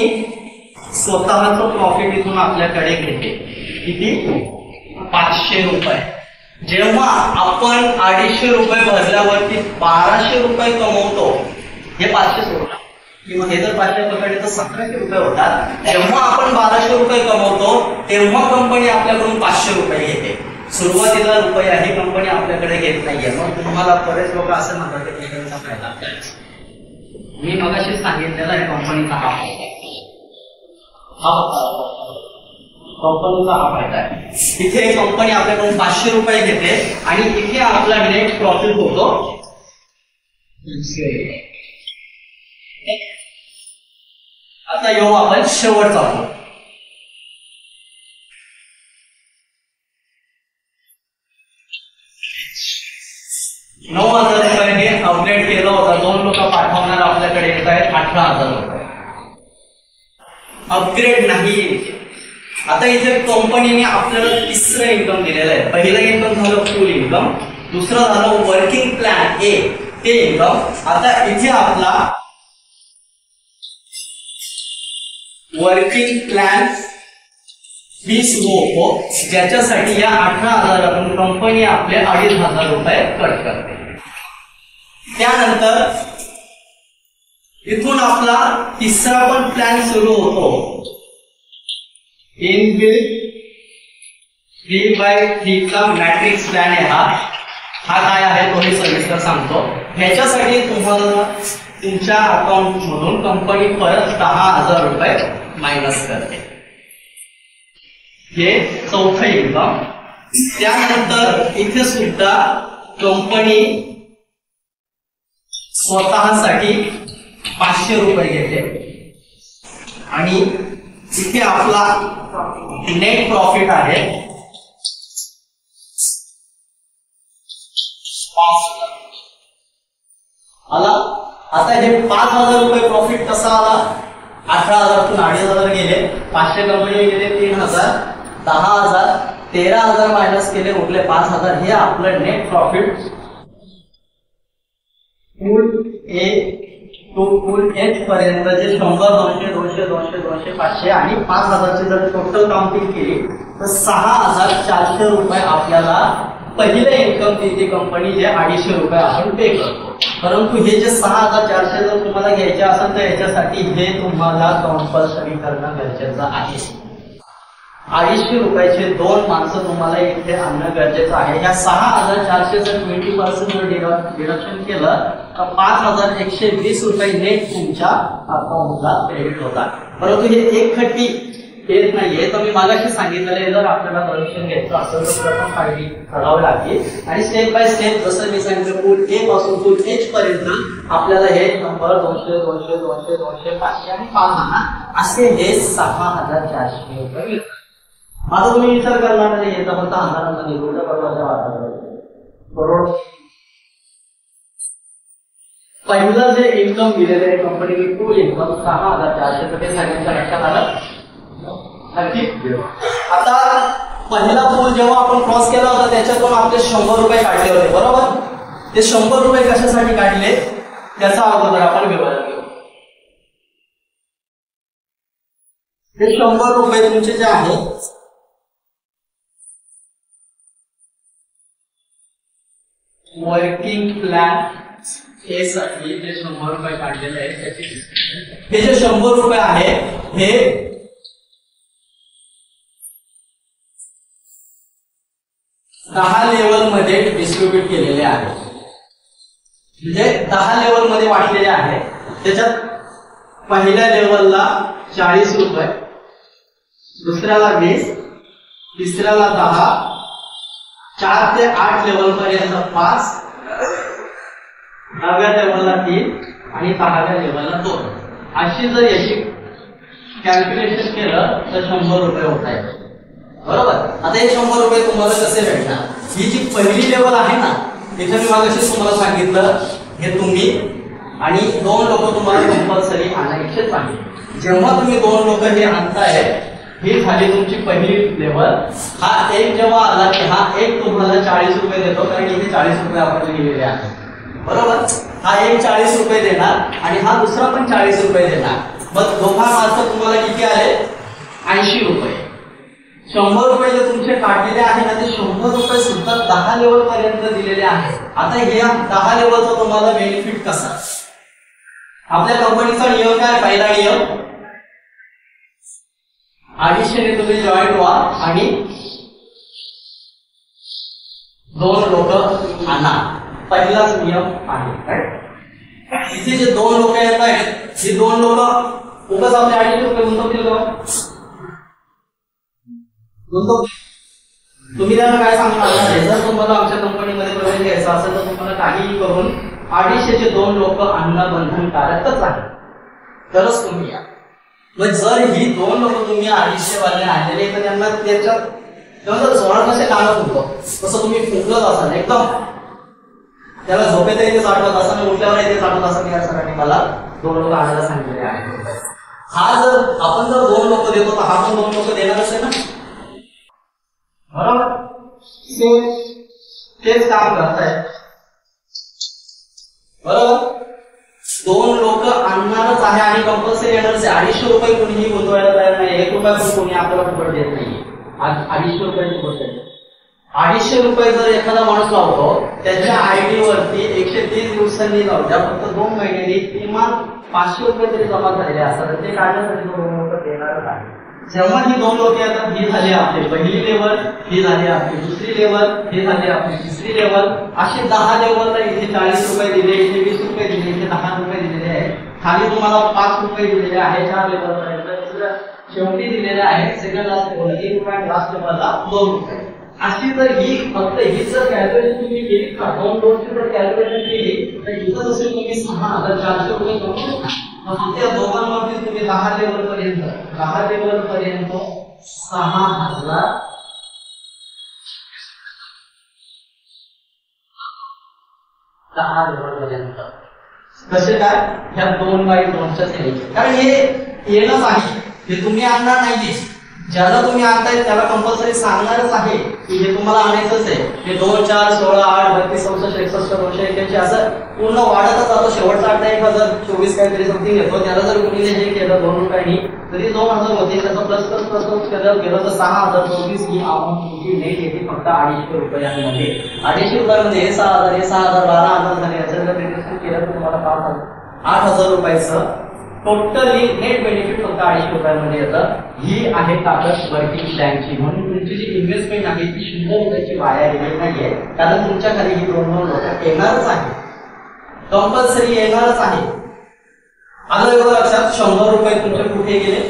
स्वतःचं प्रॉफिट इथून आपल्याकडे घेते. किती? 500 रुपये. जेव्हा आपण 250 रुपये भरल्यावरती 1200 रुपये कमवतो, हे 500 सोडा किंवा हे जर 500 पकडले तर 1700 रुपये होतात. जेव्हा आपण 1200 रुपये कमवतो तेव्हा कंपनी आपल्याकडून 500 रुपये घेते. सुरुवातीला रुपयाही कंपनी आपल्याकडे घेत नाहीये. मग तुम्हाला बरेच लोक असं म्हणतात की कंपनीचा फायदा. मी मगाशी सांगितलेला आहे कंपनीचा हा फायदा. कंपनीचा हा फायदा आहे. इथे कंपनी आपल्याकडून 500 रुपये घेते आणि इथे आपला नेट प्रॉफिट होतो 300 रुपये. आता येऊ आपण शेवटचा भाग. 9,000 रुपयाने अपग्रेड केला होता. 2 लोक पाठवणार आपल्याकडे येत आहेत 18,000 रुपये. अपग्रेड नाही. आता इथे कंपनीने आपल्याला तिसरं इन्कम दिलेलं आहे. पहिलं इन्कम झालं फुल इन्कम, दुसरं झालं वर्किंग प्लॅन ए ते इन्कम. आता इथे आपला वर्किंग प्लॅन बी सुरू होतो, ज्याच्यासाठी या 18,000 कंपनी आपले 2,500 रुपये कट करते. त्यानंतर इथून आपला तिसरा पण प्लॅन सुरू होतो. इनबिल्ट 3/3 चा मॅट्रिक्स प्लॅन आहे हा काय आहे तो मी सविस्तर सांगतो. ह्याच्यासाठी तुम्हाला तुमच्या अकाउंट मधून कंपनी परत 10,000 रुपये मायनस करते. हे चौथं इन्कम. त्यानंतर इथे सुद्धा कंपनी स्वतःसाठी 500 रुपये घेते आणि इथे आपला नेट प्रॉफिट आहे 5,000 आला. आता हे 5,000 रुपये प्रॉफिट कसा आला? 18,000तून 2,500 गेले, 500 कंपनी गेले 3,000, 10,000, 13,000 मायनस केले, उरले 5,000. हे आपलं net profit full A to full H पर्यंत जे 100, 200, 200, 200, 200, 500 आणि 5,000ची जर टोटल काउंटिंग केली तर 6,400 रुपये आपल्याला पहिलं इन्कम देते कंपनी, जे 250 रुपये आपण पे करतो. परंतु हे जे 6,400 जर तुम्हाला घ्यायचे असेल तर याच्यासाठी हे तुम्हाला कंपल्सरी करणं गरजेचं आहे. 250 रुपयाचे 2 माणसं तुम्हाला इथे आणणं गरजेचं आहे. या 6,400 जर 20% जर डिडक्शन केलं तर 5,120 रुपये नेट तुमच्या अकाउंटला क्रेडिट होतात. परंतु हे एकखट्टी येत नाहीये. तर मी मागाशी सांगितलेलं जर आपल्याला करेक्शन घ्यायचं असेल तर प्रथम काळजी करावी लागेल आणि स्टेप बाय स्टेप जसं मी सांगितलं फुल ए पासून फुल एच पर्यंत आपल्याला हे नंबर 200, 200, 200, 200, 500 आणि 5,000 असे हे 6,400 रुपये मिळतात. आता तुम्ही विचार करणार नाही येतं फक्त हजारांमध्ये उलट करोडच्या वाटत करोड. पहिलं जे इन्कम दिलेलं आहे कंपनीने फुल इन्कम 6,400 तर ते सगळ्यांच्या लक्षात आलं नक्की. आता पहिला पूल जेव्हा आपण क्रॉस केला होता त्याच्यातून आपले 100 रुपये काढले होते बरोबर. ते 100 रुपये कशासाठी काढले त्याचा अगोदर आपण विभाजन घेऊ. ते 100 रुपये तुमचे जे आहे वर्किंग प्लॅन हे साठी जे 100 रुपये काढलेले आहे त्याचे हे जे 100 रुपये आहे हे 10 लेवल मध्ये डिस्ट्रीब्यूट केलेले आहे. म्हणजे 10 लेवल मध्ये वाटलेले आहे. त्याच्यात पहिल्या लेवलला 40 रुपये, दुसऱ्याला 20, तिसऱ्याला 10, 4 ते 8 लेवल पर्यंत 5, 9व्या लेवलला 3 आणि 10व्या लेवलला 2. अशी जर याची कॅल्क्युलेशन केलं तर 100 रुपये होत आहे बरोबर. आता हे 100 रुपये तुम्हाला कसे भेटणार? ही जी पहिली लेवल आहे ना इथे मी मागाशी तुम्हाला सांगितलं हे तुम्ही आणि 2 लोक तुम्हाला कंपल्सरी आणायचेच आहे. जेव्हा तुम्ही 2 लोक हे आणताय ही झाली तुमची पहिली लेवल. हा एक जेव्हा आला की हा एक तुम्हाला 40 रुपये देतो कारण इथे 40 रुपये आपण लिहिलेले आहे बरोबर. हा एक 40 रुपये देणार आणि हा दुसरा पण 40 रुपये देणार. मग दोघा मार्फत तुम्हाला किती आले? 80 रुपये. 100 रुपये जे तुमचे काढलेले आहे ना ते 100 रुपये सुद्धा 10 लेवल पर्यंत दिलेले आहे. आता या 10 लेवलचा तुम्हाला बेनिफिट कसा? आपल्या कंपनीचा नियम काय? पहिला नियम 250 तुम्ही जॉईन व्हा आणि 2 लोक आणा. पहिलाच नियम आहे. इथे जे 2 लोक येत आहेत हे 2 लोक उगाच आपले 250 रुपये गुंतवतील का? तुम्ही त्यांना काय सांगणार? जर तुम्हाला आमच्या कंपनीमध्ये प्रवेश घ्यायचा असेल तर तुम्हाला काहीही करून 250चे 2 लोक आणणं बंधनकारकच आहे तरच तुम्ही या. मग जर ही 2 लोक तुम्ही 250 वाले आणलेले तर त्यांना त्याच्यात सोळा कसे काढत होतो तसं तुम्ही फुंकलत असाल एकदम. त्याला झोपेत येते आठवत असताना उठल्यावर येते आठवत असताना या सरांनी मला 2 लोक आणायला सांगितलेले आहे. हा जर आपण जर 2 लोक देतो तर हा पण 2 लोक देणार असेल ना बरोबर. तेच काम करताय बरोबर. 2 लोक आणणारच आहे आणि कंपल्सरी येणारच आहे. 250 रुपये कोणीही गुंतवायला तयार नाही. 1 रुपया पण कोणी आपल्याला फुकट देत नाही. 250 रुपयाची गोष्ट आहे. 250 रुपये जर एखादा माणूस लावतो त्याच्या आयडी वरती 130 दिवसांनी लावतो, फक्त 2 महिन्यांनी किमान 500 रुपये तरी जमा झालेले असतात, ते काढण्यासाठी तो 2 लोक देणारच आहे. जेव्हा ही 2 लोक येतात, ही झाली आपली पहिली लेवल, ही झाली आपली दुसरी लेवल, ही झाली आपली तिसरी लेवल, अशी 10 लेवलला इथे 40 रुपये दिले, इथे 20 रुपये दिले, इथे 10 रुपये दिलेले आहेत, खाली तुम्हाला 5 रुपये दिलेले आहे 4 लेवलपर्यंत, शेवटी दिलेले आहे सेकंड लास्ट लेवलला 1 रुपया आणि लास्ट लेवलला 2 रुपये. अशी जर ही फक्त ही जर कॅल्क्युलेशन तुम्ही केली का 2 दोनची जर कॅल्क्युलेशन केली तर इथं जसे तुम्ही 6400 रुपये करू शकता. मग त्या दोघांवरती तुम्ही 10 लेवल पर्यंत 6000 लेवल पर्यंत कसे काय ह्या 2x2च्या सेवेचे, कारण हे येणंच आहे, हे तुम्ही आणणार नाहीये. ज्याला तुम्ही आणताय त्याला कंपल्सरी सांगणारच आहे की हे तुम्हाला आणायचंच आहे. हे 2 4 16 8 32 64 61 281 असं पूर्ण वाढतच जातो. शेवटचा आकडा 1024 काहीतरी समथिंग येतो. त्याला जर कुणी हे केलं 2 रुपयांनी तरी 2000 होते, त्याचा प्लस केलं गेलं तर 6034 ही अमाऊंट नेट येते फक्त 250 रुपयांमध्ये. 250 रुपयांमध्ये हे 6000 हे 6000 12000 झाले. याचं जर रिड्युशन केलं तर तुम्हाला 8000 रुपयाचं टोटली नेट बेनिफिट फक्त 250 रुपयांमध्ये येतं. ही आहे ताकद वर्किंग प्लॅनची. म्हणून तुमची जी इन्व्हेस्टमेंट आहे ती 100 रुपयाची वाया गेली नाहीये, कारण तुमच्या खाली ही 2 लोक येणारच आहे, कंपल्सरी येणारच आहे. आता एवढं लक्षात 100 रुपये तुमचे कुठे गेले,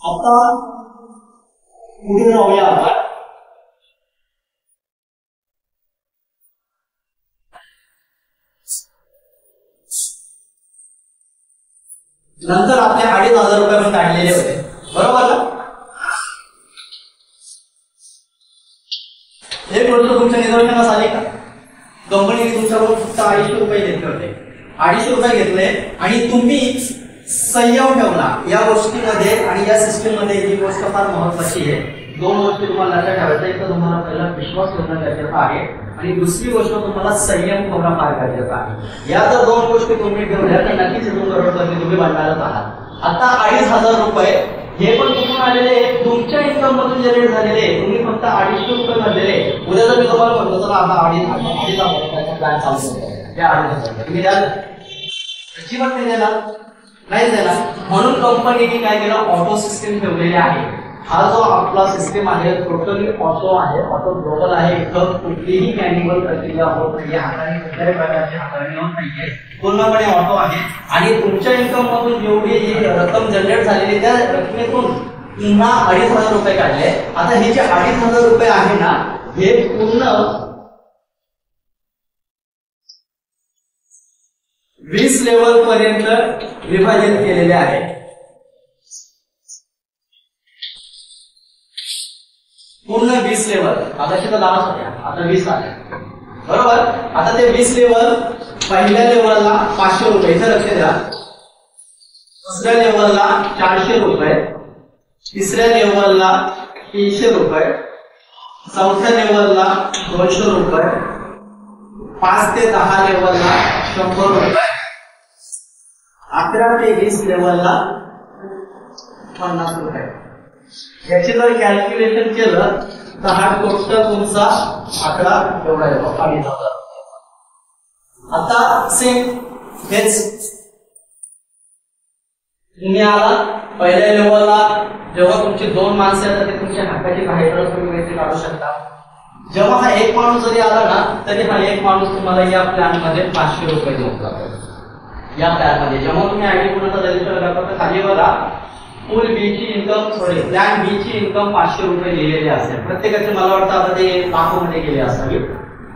आता पुढे जाऊया आपण. नंतर आपले 2500 रुपये पण काढलेले होते, बरोबर ना. एक गोष्ट तुमच्या निदर्शनास आली का, कंपनीने तुमच्याकडून फक्त 250 रुपये घेतले होते. 250 रुपये घेतले आणि तुम्ही संयम ठेवला या गोष्टीमध्ये आणि या सिस्टीम मध्ये. ही गोष्ट फार महत्वाची आहे. 2 गोष्टी तुम्हाला लक्षात ठेवायच्या. एक तर तुम्हाला पहिला विश्वास ठेवणं गरजेचं आहे आणि दुसरी गोष्ट तुम्हाला संयम ठेवणं फार गरजेचं आहे. या जर 2 गोष्टी तुम्ही ठेवल्या तर नक्कीच इथून करोडपती तुम्ही बनणारच आहात. आता 2500 रुपये हे पण कुठून आलेले, तुमच्या इन्कम मधून जनरेट झालेले. तुम्ही फक्त 250 रुपये भरलेले. उद्या जर मी तुम्हाला म्हणतो चला आता 2,500 रुपयाचा प्लॅन चालू करतो, त्या 2,500 तुम्ही द्याल, अजिबात नाही देणार, नाही देणार. म्हणून कंपनीने काय केलं, ऑटो सिस्टीम ठेवलेली आहे. हा जो आपला सिस्टीम आहे टोटली ऑटो आहे, ऑटो ग्लोबल आहे. इथं कुठलीही मॅन्युअल प्रक्रिया होत नाहीये, हाताने कुठल्याही प्रकारची हाताळणी होत नाहीये, पूर्णपणे ऑटो आहे. आणि तुमच्या इन्कम मधून जेवढी रक्कम जनरेट झालेली त्या रकमेतून पुन्हा 2500 रुपये काढले. आता हे जे 2500 रुपये आहे ना, हे पूर्ण 20 लेवल पर्यंत विभाजित केलेले आहे. पूर्ण 20 लेवल. आता तिथं 10 होत्या, आता 20 आले, बरोबर. आता ते 20 लेवल पहिल्या लेवलला 500 रुपये, इथं लक्ष द्या. दुसऱ्या लेवलला 400 रुपये, तिसऱ्या लेवलला 300 रुपये, चौथ्या लेवलला 200 रुपये, 5 ते 10 लेवलला 100 रुपये, 11 ते 20 लेवलला 50 रुपये. याची जर कॅल्क्युलेशन केलं तर हा टोटल तुमचा आकडा एवढा येतो 2500. आता सेम हेच तुम्ही आला पहिल्या लेवलला, जेव्हा तुमची 2 माणसं येतात ते तुमच्या हक्काची बाहेर तुम्ही वेगळी काढू शकता. जेव्हा हा 1 माणूस जरी आला ना तरी हा 1 माणूस तुम्हाला या प्लॅन मध्ये 500 रुपये देऊन जातो. या प्लॅन मध्ये जेव्हा तुम्ही आयडी कुणाचा रजिस्टर करता तर खाली बघा फुल बी ची इन्कम, सॉरी प्लॅन बी ची इन्कम 500 रुपये लिहिलेली असेल. प्रत्येकाचे मला वाटतं आता ते लाखोमध्ये गेले असावे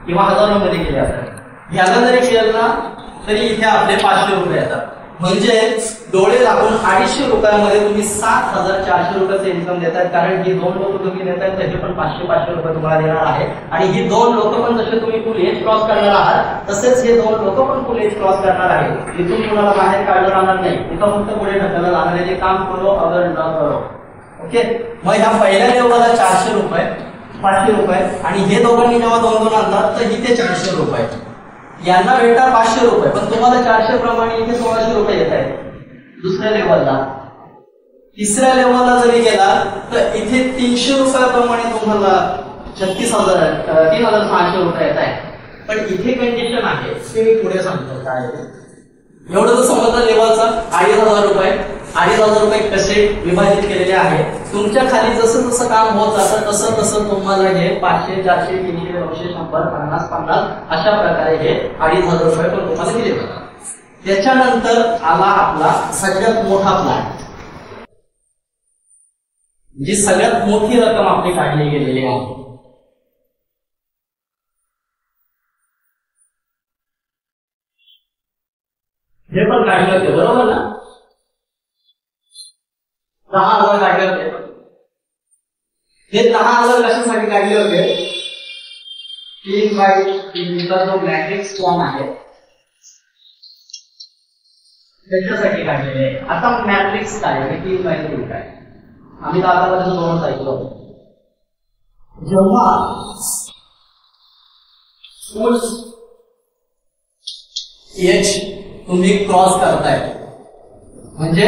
किंवा हजारोमध्ये गेले असावे. ह्याला जरी केलं ना तरी इथे आपले 500 रुपये येतात. म्हणजे डोळे लागून 250 रुपयामध्ये तुम्ही 7400 रुपयाचं इन्कम देतात. कारण ही 2 लोक तुम्ही देतात त्याचे पण 500 रुपये तुम्हाला देणार आहे. आणि ही 2 लोक पण जसे तुम्ही फुल एज क्रॉस करणार आहात तसेच हे 2 लोक पण फुल एज क्रॉस करणार आहेत. इथून कुणाला बाहेर काढलं राहणार नाही, इथं फक्त पुढे ढकललं जाणार आहे. ते काम करो अगर न करो. ओके. मग ह्या पहिल्या लेवलला 400 रुपये, 500 रुपये आणि हे दोघांनी जेव्हा 2-2 आणतात तर इथे 400 रुपये. यांना भेटतात 500 रुपये, पण तुम्हाला 400 प्रमाणे इथे 1600 रुपये येत आहेत. दुसऱ्या लेवलला तिसऱ्या लेवलला जरी गेला तर इथे 300 रुपयाप्रमाणे तुम्हाला 36,000 रुपये येत आहे. पण इथे कंडिशन आहे ते मी पुढे सांगतो काय आहे. एवढं तर समजलं लेवलचं. 2,500 रुपये 2,500 रुपये कसे विभाजित केलेले आहे. तुमच्या खाली जसं जसं काम होत जातं तसं तसं तुम्हाला हे 500 400 300 900 100 50 50 अशा प्रकारे हे 2,500 रुपये पण तुम्हाला दिले जातात. त्याच्यानंतर आला आपला सगळ्यात मोठा प्लॅन, जी सगळ्यात मोठी रक्कम आपली काढली गेलेली आहे. हे पण काढले होते बरोबर ना. 10,000 काढले होते. हे 10,000 कशासाठी काढले होते. 3/3 जो मॅट्रिक्स प्लॅन आहे त्याच्यासाठी काढलेले आहे. आता मॅट्रिक्स काय आहे 3/3 काय आम्ही आतापर्यंत दोनच ऐकलो. जेव्हा एच तुम्ही क्रॉस करताय म्हणजे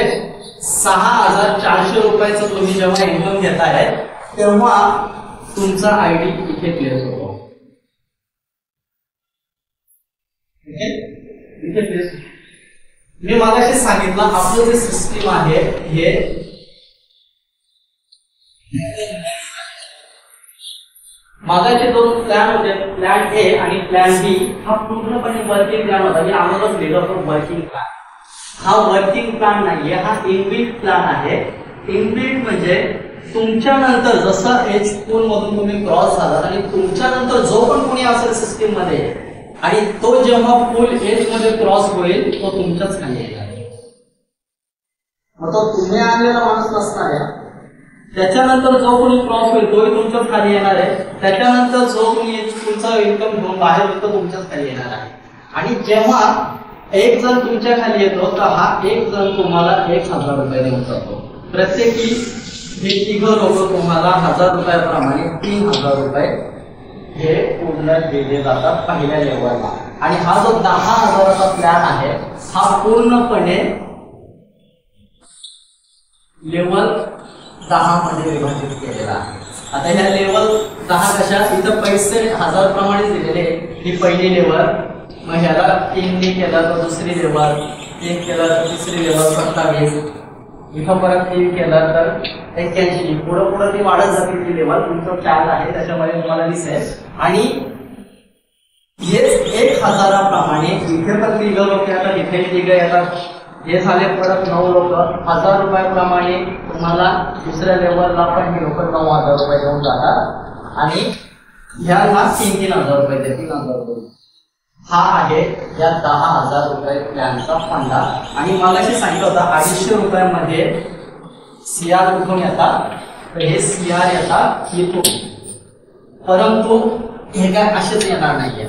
6,400 रुपयाचं तुम्ही जेव्हा इन्कम घेताय तेव्हा तुमचा आयडी इथे प्लेस होतो. इथे प्लेस. मी मगाशी सांगितलं आपलं जे सिस्टीम आहे हे मागाचे दोन प्लॅन होते, प्लॅन ए आणि प्लॅन बी. हा पूर्णपणे वर्किंग प्लॅन होता. मी अगोदर लिहिलं होतं वर्किंग प्लॅन. हा वर्किंग प्लॅन नाहीये, हा इनबिल्ट प्लॅन आहे. इनबिल्ट म्हणजे तुमच्या नंतर जसं एच पूल मधून तुम्ही क्रॉस झालात आणि तुमच्या नंतर जो पण कोणी असेल सिस्टीम मध्ये आणि तो जेव्हा पूल एच मध्ये क्रॉस होईल तो तुमच्याच खाली येणार. मग तो तुम्ही आणलेला माणूस नसणार आहे. त्याच्यानंतर जो कोणी क्रॉस होईल तोही तुमच्याच खाली येणार आहे. त्याच्यानंतर जो कोणी तुमचा इन्कम घेऊन बाहेर होईल तो तुमच्याच खाली येणार आहे. आणि जेव्हा एक जण तुमच्या खाली येतो तर हा एक जण तुम्हाला 1,000 रुपये देऊन जातो. प्रत्येकी हे तिघं लोक तुम्हाला 1,000 रुपयाप्रमाणे 3,000 रुपये हे पूर्ण दिले जातात पहिल्या लेवलला. आणि हा जो 10,000चा प्लॅन आहे हा पूर्णपणे लेवल 10 मध्ये विभाजित केलेला आहे. आता ह्या लेवल 10 कशा इथं पैसे 1,000 प्रमाणे दिलेले. ही पहिली लेवल, मग ह्याला 3 ने केला तर दुसरी लेवल, 3 केला तर तिसरी लेवल 27, इथं परत 3 केला तर 81. पुढं पुढं ती वाढत जाते ती लेवल. तुमचं चार्ट आहे त्याच्यामध्ये तुम्हाला दिसेल. आणि हेच 1,000 प्रमाणे इथे पण 3 लोक येतात, इथे 3 येतात. हे झाले परत 9 लोक. 1,000 रुपयाप्रमाणे तुम्हाला दुसऱ्या लेवलला पण हे लोक 9,000 रुपये देऊन जातात. आणि ह्याला 3,000 रुपये ते 3,000 रुपये. हा आहे या 10,000 रुपये प्लॅनचा फंडा. आणि मगाशी सांगितलं होतं 250 रुपयामध्ये सीआर कुठून येतात तर हे सीआर येतात इथून. परंतु हे काय असेच येणार नाही.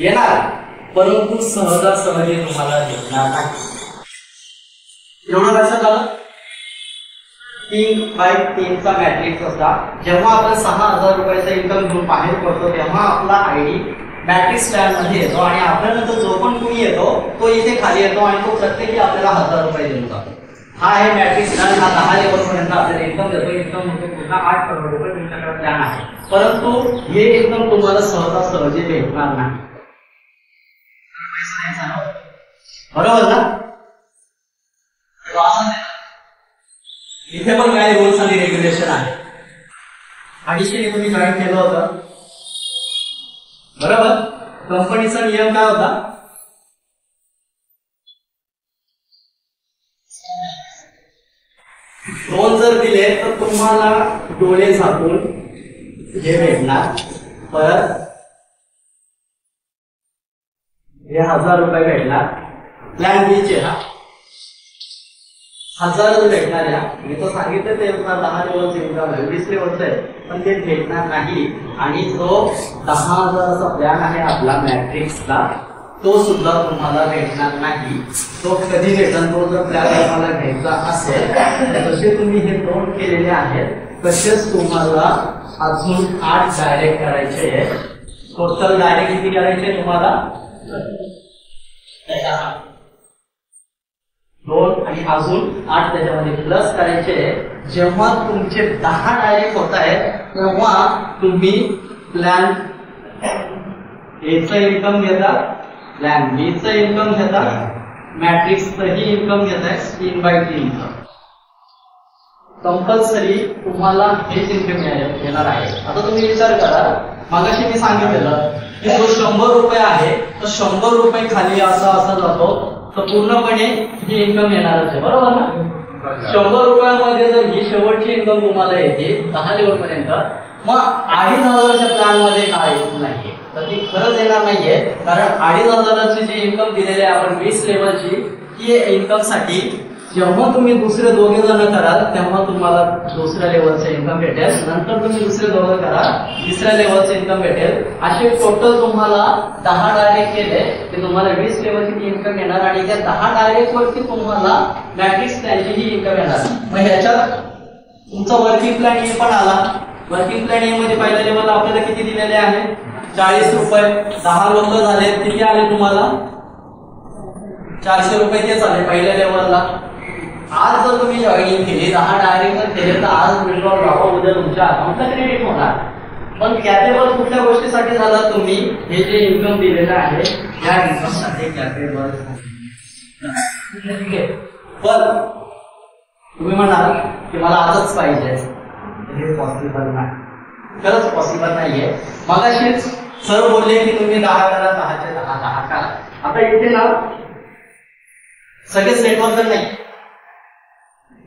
येणार परंतु सहजासहजी तुम्हाला भेटणार नाही. एवढं लक्षात आलं. 3/3 चा मॅट्रिक्स असता. जेव्हा आपण 6,000 रुपयाचा इन्कम घेऊन बाहेर पडतो तेव्हा आपला आयडी मॅट्रिक्स प्लॅन मध्ये येतो आणि आपल्यानंतर जो पण कोणी येतो तो इथे खाली येतो आणि तो प्रत्येकी आपल्याला 1,000 रुपये देऊन जातो. हा आहे मॅट्रिक्स प्लॅन. हा 10 लेवल पर्यंत आपल्याला इन्कम देतो. इन्कम होते पुन्हा 8 करोड रुपये तुमच्याकडे प्लॅन आहे. परंतु हे इन्कम तुम्हाला सहजासहजी भेटणार नाही. बरोबर ना. इथे पण काही रूल्स आणि रेग्युलेशन आहे. 250 तुम्ही जॉईन केलं होतं बरोबर. कंपनीचा नियम काय होता. लोन जर दिले तर तुम्हाला डोळे झाकून हे भेटणार. परत हे 1,000 रुपये भेटणार. प्लॅन बी चे 1,000 भेटणार. या मी तो सांगितलं ते 10 लेवलचे इन्कम आहे, 20 लेवलचं आहे, पण ते भेटणार नाही. आणि जो 10,000चा प्लॅन आहे आपला मॅट्रिक्सला तो सुद्धा तुम्हाला भेटणार नाही. तो कधी भेटणार. तो जर प्लॅन तुम्हाला घ्यायचा असेल तसे तुम्ही हे नोट केलेले आहेत तसेच तुम्हाला अजून 8 डायरेक्ट करायचे आहे. टोटल डायरेक्ट किती करायचे तुम्हाला. 2 आणि अजून 8 त्याच्यामध्ये प्लस करायचे. जेव्हा तुमचे 10 डायरेक्ट होत आहेत तेव्हा तुम्ही प्लॅन एचं इन्कम घेता, प्लॅन बीचं इन्कम घेता, मॅट्रिक्सचंही इन्कम घेताय 3/3. कंपल्सरी तुम्हाला हेच इन्कम येणार आहे. आता तुम्ही विचार करा, मागाशी मी सांगितलेलं की जो 100 रुपये आहे तो 100 रुपये खाली असा जातो तर पूर्णपणे ही इन्कम येणारच आहे, बरोबर ना. 100 रुपयामध्ये जर ही शेवटची इन्कम तुम्हाला येते 10 लेवल पर्यंत, मग 2,500च्या प्लॅन मध्ये काय येत नाहीये तर ती खरंच येणार नाहीये. कारण 2,500ची जी इन्कम दिलेली आहे आपण 20 लेवलची, ती इन्कम साठी जेव्हा तुम्ही दुसरे 2 जण कराल तेव्हा तुम्हाला दुसऱ्या लेवलचं इन्कम भेटेल, नंतर तुम्ही दुसरे 2 करा तिसऱ्या लेवलचं इन्कम भेटेल. असे टोटल तुम्हाला 10 डायरेक्ट केले की तुम्हाला 20 लेवलची इन्कम येणार आणि त्या 10 डायरेक्ट वरती तुम्हाला मॅट्रिक्स प्लॅनची ही इन्कम येणार. मग ह्याच्यात तुमचा वर्किंग प्लॅन ए पण आला. वर्किंग प्लॅन ए मध्ये पहिल्या लेवलला आपल्याला किती दिलेले आहे 40 रुपये. 10 लोक झाले, किती आले तुम्हाला 400 रुपये तेच आले पहिल्या लेवलला. आज जर तुम्ही जॉईनिंग केली 10 डायरेक्ट केले तर आज विड्रॉल व्हावा, उद्या तुमच्या अकाउंटला क्रेडिट होणार. पण कॅपेबल कुठल्या गोष्टीसाठी झाला, तुम्ही हे जे इन्कम दिलेलं आहे या इन्कम साठी कॅपेबल. पण तुम्ही म्हणाल की मला आजच पाहिजे, हे पॉसिबल नाही, खरंच पॉसिबल नाहीये. मगाशीच सर बोलले की तुम्ही 10 करा, 10चे 10 करा. आता इथे ना सगळेच नेटवर्क नाही,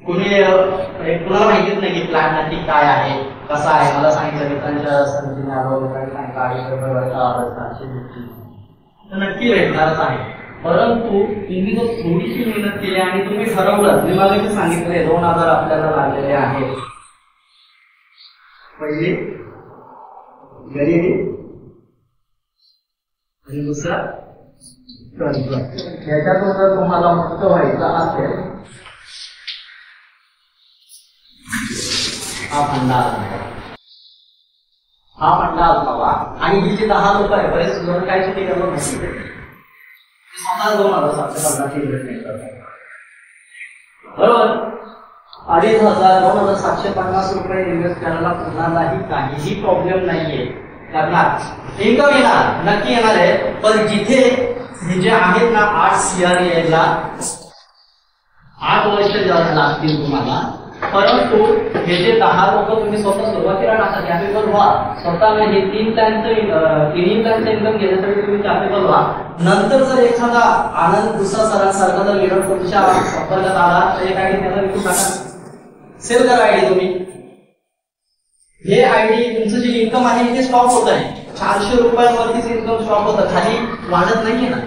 कुणाला माहितीच नाही की प्लॅन नक्की काय आहे, कसा आहे. मला सांगितलं मित्रांच्या संधीने आलो, नक्की भेटणारच आहे. परंतु तुम्ही जर थोडीशी मेहनत केली आणि तुम्ही ठरवलं, मी मला जे सांगितले 2,000 आपल्याला लागलेले आहेत. पहिले गरिबी आणि दुसरा कर्ज. याच्यातून जर तुम्हाला मुक्त व्हायचं असेल हा फंडा असावा. आणि ही जी 10 रुपये बरेच जण काय चुकी करतात माहिती, स्वतः 2,750 इन्व्हेस्टमेंट करतात, बरोबर. 2,500 2,750 रुपये इन्व्हेस्ट करायला कुणालाही काहीही प्रॉब्लेम नाहीये. करणार इन्कम येणार, नक्की येणार आहे. पण जिथे हे जे आहेत ना 8 CR यायला 8 वर्ष लागतील तुम्हाला. परंतु हे जे 10 लोक तुम्ही स्वतः सुरुवातीला टाका, कॅपेबल व्हा. स्वतः हे 3 प्लॅनचं इन्कम घेण्यासाठी तुम्ही कॅपेबल व्हा. नंतर जर एखादा आनंद दुसरा सरांसारखा जर लीडर तुमच्या संपर्कात आला तर एक आयडी त्याला विकून टाका, सेल करा आयडी तुम्ही. हे आयडी तुमचं जे इन्कम आहे ते स्टॉप होत आहे. 400 रुपयांवरतीच इन्कम स्टॉप होतं, खाली वाढत नाहीये ना.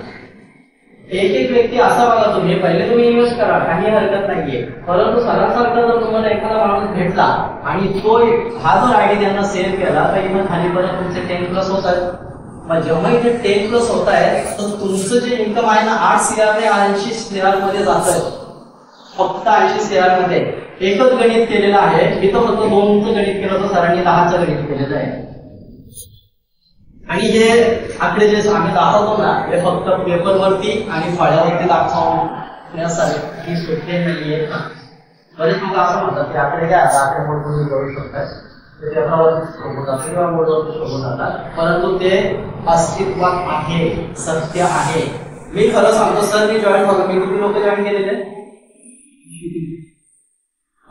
एक व्यक्ती असा बघा, तुम्ही पहिले तुम्ही इन्व्हेस्ट करा, काही हरकत नाहीये. परंतु सरांसारखा जर तुम्हाला एखादा माणूस भेटला आणि तो हा जर आयडी त्यांना सेव्ह केला तर इथं खाली परत तुमचे 10+ होत आहेत. मग जेव्हा इथे 10+ होत आहे तर तुमचं जे इन्कम आहे ना 8 CR ते 80 CR मध्ये जात आहे. फक्त 80 CR मध्ये एकच गणित केलेलं आहे. इथं फक्त 2चं गणित केलं तर सरांनी 10चं गणित केलेलं आहे. आणि हे आकडे जे आम्ही दाखवतो ना हे फक्त पेपरवरती आणि फळ्यावरती दाखवण्यासाठी सोपे नाहीये. बरेच लोक असं म्हणतात की आकडे काय आकडे म्हणून तुम्ही करू शकतात, ते पेपरावरती शोधून जातात किंवा बोर्डवरती शोधून जातात. परंतु ते अस्तित्वात आहे, सत्य आहे. मी खरं सांगतो सर, मी जॉईन झालो, मी किती लोक जॉईन केलेले,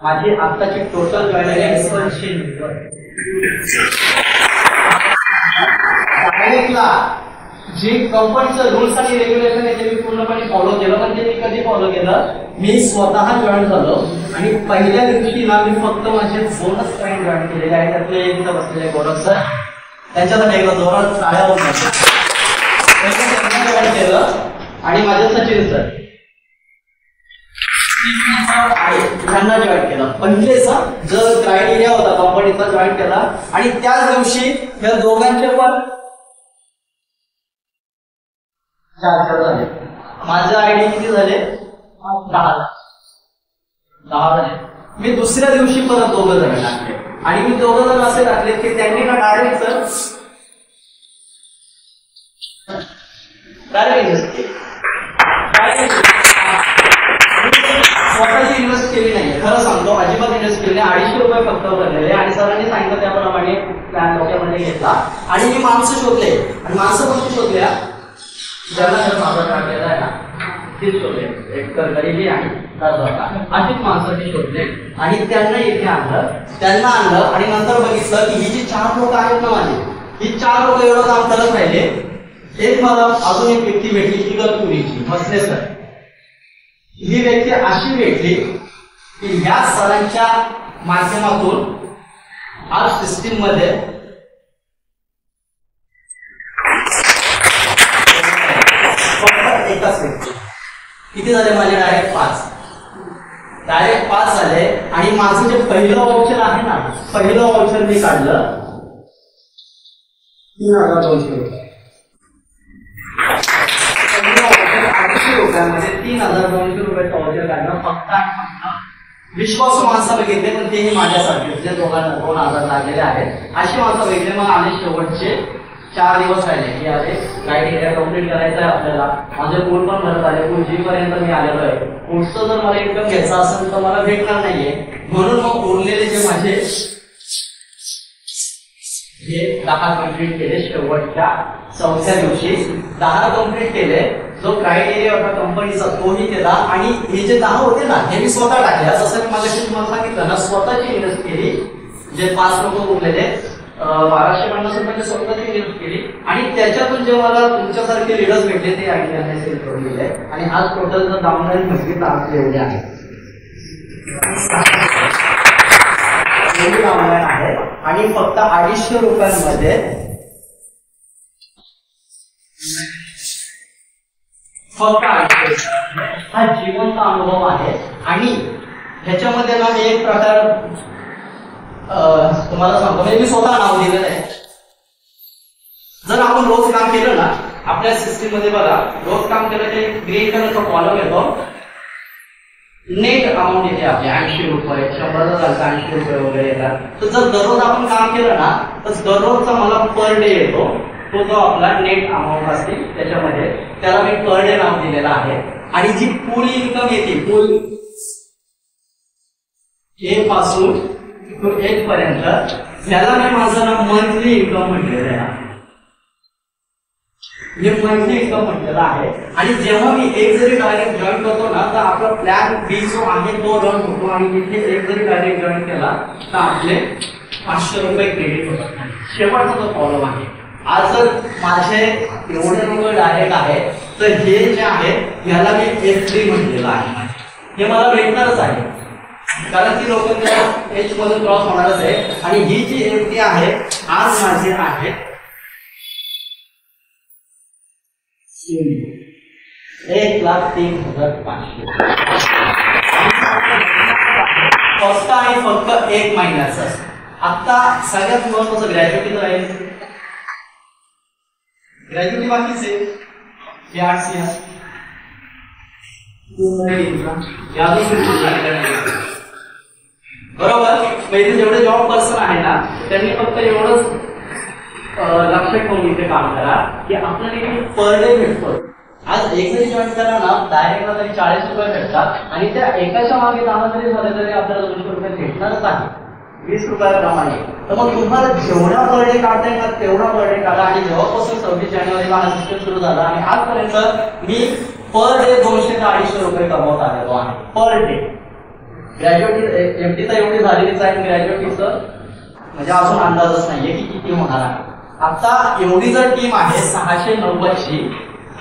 माझी आत्ताची टोटल जॉईन आहे 100. जी कंपनीचं रूल्स आणि रेग्युलेशन आहे ते मी पूर्णपणे फॉलो केलं. म्हणजे मी कधी फॉलो केलं, मी स्वतः जॉईन झालो आणि पहिल्या दिवशी ना मी फक्त माझे बोनस पॉईंट जॉईन केलेले आहे. त्यातले एक इथं बसलेले बोनस सर, त्यांच्यासाठी एकदा जोरात टाळ्या होत जॉईन केलं. आणि माझे सचिन सर त्यांना जॉईन केलं. पहिले सर जर क्रायटेरिया होता कंपनीचा जॉईन केला. आणि त्याच दिवशी या दोघांचे पण 4 झाले. माझे आयडी किती झाले 10 झाले. मी दुसऱ्या दिवशी परत 2 जण टाकले. आणि मी 2 जण असे टाकले की त्यांनी का डायरेक्ट इन्व्हेस्ट केले. रुपये फक्त भरलेले आणि सरांनी सांगितलं त्याप्रमाणे प्लॅन डोक्यामध्ये घेतला आणि मी माणसं शोधले आणि माणसं कोणती शोधल्या ज्यांना माझा टाकलेला आहे ना तीच शोधले एक तर गरीबी आणि अशीच माणसं शोधले आणि त्यांना इथे त्यांना आणलं आणि नंतर बघितलं की ही जी 4 लोक आहेत ना माझी ही 4 लोक एवढं काम करत राहिले. एक मला अजून एक व्यक्ती भेटली इगतपुरीची मसले सर. ही व्यक्ती अशी भेटली की ह्या सरांच्या माध्यमातून आज सिस्टीम मध्ये एकाच व्यक्ती किती झाले माझे डायरेक्ट 5 झाले आणि माझं जे पहिलं वाउचर आहे ना पहिलं वाउचर मी काढलं 3200 रुपये. 3200 रुपयाचं वाउचर काढलं फक्त विश्वासू माणसं बघितले पण तेही माझ्यासाठी जे दोघांना 2000 लागलेले आहेत अशी माणसं बघितले. मग आले शेवटचे 4 दिवस राहिले की अरे क्रायटेरिया कम्प्लीट करायचं आहे आपल्याला. माझे पूल पण भरत आले पूल जी पर्यंत मी आलेलो आहे. पुढचं जर मला इन्कम घ्यायचं असेल तर मला भेटणार नाहीये म्हणून मग उरलेले जे माझे हे 10 कम्प्लीट केले. शेवटच्या 4थ्या दिवशी 10 कम्प्लीट केले. जो क्रायटेरिया होता कंपनीचा तोही केला आणि हे जे 10 होते ना हे मी स्वतः टाकले. जसं मी माझ्याशी तुम्हाला सांगितलं ना स्वतःची इन्व्हेस्ट केली. जे 5 लोक उरलेले 1250 रुपयाची स्वतःची इन्व्हेस्ट केली आणि त्याच्यातून जे मला तुमच्यासारखे लीडर्स भेटले ते आणि सेल करून दिले आणि आज टोटल जर डाऊनलाईन म्हटली तर आज एवढे आहे डाऊनलाईन आहे आणि फक्त 250 रुपयांमध्ये फक्त हा जिवंत अनुभव आहे. आणि ह्याच्यामध्ये ना एक प्रकार तुम्हाला सांगतो म्हणजे मी स्वतः नाव दिलेलं आहे. जर आपण रोज काम केलं ना आपल्या सिस्टीम मध्ये बघा रोज काम केलं की ग्रीन कलरचा कॉलम येतो. नेट अमाऊंट येते आपली 80 रुपये 100 रुपये वगैरे येतात. तर जर दररोज आपण काम केलं ना तर दररोजचा मला पर डे येतो. तो जो आपला नेट अमाऊंट असते त्याच्यामध्ये त्याला मी पर डे नाव दिलेलं आहे. आणि जी पूल इन्कम येते पूल ए पासून 1 पर्यंत याला मी माझं ना मंथली इन्कम म्हटलेलं आहे. हे मंथली इन्कम म्हटलेलं आहे. आणि जेव्हा मी एक जरी डायरेक्ट जॉईन करतो ना तर आपला प्लॅन बी जो आहे तो रन होतो आणि तिथे एक जरी डायरेक्ट जॉईन केला तर आपले 500 रुपये क्रेडिट होतात. शेवटचा जो कॉलम आहे आज जर माझे एवढे लोक डायरेक्ट आहे तर हे जे आहे याला मी एफ3 म्हटलेलं आहे. हे मला भेटणारच आहे कारण ती लोक एच मधून क्रॉस होणारच आहे. आणि ही जी एफ3 आहे आज माझे आहे 1,03,500 फक्त आणि फक्त 1 महिन्याचं. आता सगळ्यात महत्वाचं ग्रॅज्युएटी तर आहे. ग्रॅज्युएटी बाकीच आहे बरोबर. पहिले जेवढे जॉब पर्सन आहे ना त्यांनी फक्त एवढंच लक्षात ठेवून इथे काम करा की आपल्याला इथे पर डे भेटतो. आज एक जरी जॉईन करा ना डायरेक्टला तरी 40 रुपये भेटतात आणि त्या एकाच्या मागे 10 जरी झाले तरी आपल्याला 200 रुपये भेटणारच आहे 20 रुपयाप्रमाणे. तर मग तुम्हाला जेवढा पर डे काढता येणार तेवढा पर डे काढा. आणि जेव्हापासून 26 जानेवारीला हा सिस्टम सुरू झाला आणि आजपर्यंत मी पर डे 200 ते 250 रुपये कमवत आलेलो आहे पर डे. ग्रॅज्युएटी एफडी तर एवढी झालेलीच आहे ग्रॅज्युएटीचं म्हणजे अजून अंदाजच नाहीये की किती होणार आहे. आता एवढी जर टीम आहे 690 ची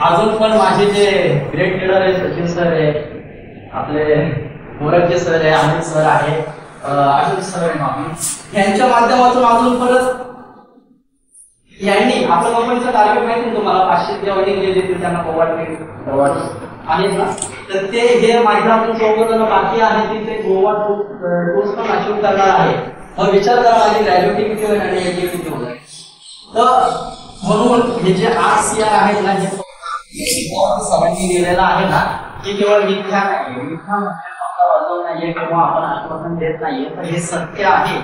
अजून पण माझे जे ग्रेट लीडर आहे सचिन सर आहे आपले मोरगजे सर आहे अमित सर आहे अशोक सर आहे यांच्या माध्यमातून अजून परत यांनी आपल्या कंपनीचं टार्गेट माहिती तुम्हाला 500 जॉईनिंग जे देतील त्यांना गोवा आहेत ना तर ते हे माझ्या हातून 14 जण बाकी आहेत की ते गोवा टूर्स पण अचीव्ह करणार आहे. मग विचार करा माझी ग्रॅज्युएटी किती होईल आणि एजी किती होईल. तर म्हणून हे जे 8 CR आहेत ना हे सरांनी दिलेला आहे ना की केवळ मिथ्या नाही मिथ्या वाजवून नाहीये किंवा आपण आश्वासन देत नाहीये तर हे सत्य आहे.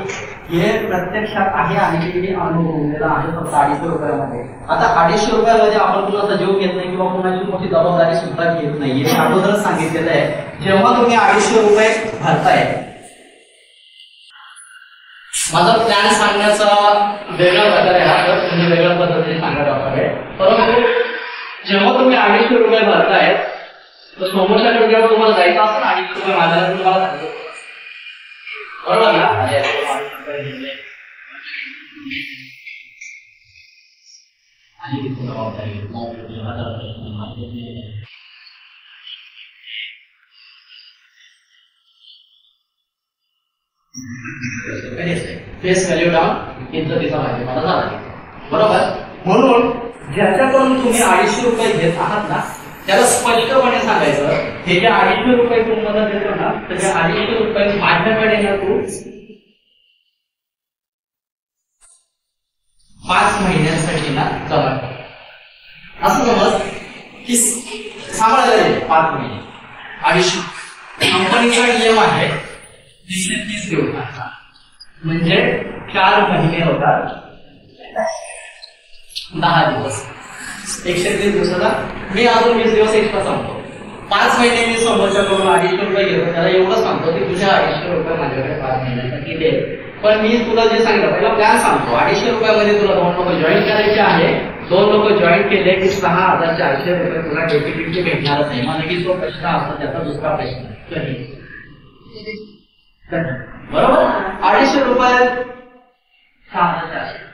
हे प्रत्यक्षात आहे आणि ते अनुभवलेलं आहे फक्त 250 रुपयामध्ये. आता 250 रुपयामध्ये आपण कुणाचा जीव घेत नाही किंवा कुणाची मोठी जबाबदारी सुद्धा घेत नाहीये हे अगोदरच सांगितलेलं आहे. जेव्हा तुम्ही 250 रुपये भरताय माझा प्लॅन सांगण्याचा वेगळा प्रकार आहे, म्हणजे वेगळ्या पद्धतीने सांगण्याचा प्रकार आहे. परंतु जेव्हा तुम्ही 250 रुपये भरताय तर समोरच्याकडे जेव्हा तुम्हाला जायचं असतं ना 250 रुपये माझ्याला तुम्हाला सांगतो, बरोबर ना? फेस व्हॅल्यू डाऊन इज्जतीचा माहिती मला झाला, बरोबर. म्हणून ज्याच्याकडून तुम्ही 250 रुपये घेत आहात ना त्याला स्पष्टपणे सांगायचं, हे जे 250 रुपये तुम्हाला देतो ना तर हे 250 रुपये माझ्याकडे ना तू 5 महिन्यांसाठी ना जमा कर. असं समज की सांभाळायला दे 5 महिने 250. कंपनीचा नियम आहे 30 दिवस, म्हणजे 4 महिने होतात 10 दिवस, 130 दिवसाचा मी अजून 20 दिवस एक्स्ट्रा सांगतो. 5 महिने मी समोरच्याकडून 250 रुपये घेतो, त्याला एवढं सांगतो की तुझ्या 250 रुपये माझ्याकडे 5 महिन्यासाठी दे. पण मी तुला जे सांगितलं पहिला प्लॅन सांगतो, 250 रुपयामध्ये तुला 2 लोक जॉईन करायचे आहे. 2 लोक जॉईन केले की 6,400 रुपये तुला डेफिनेटली भेटणारच नाही. मला की तो प्रश्न असतो त्याचा दुसरा प्रश्न बरोबर. 250 रुपये 6,400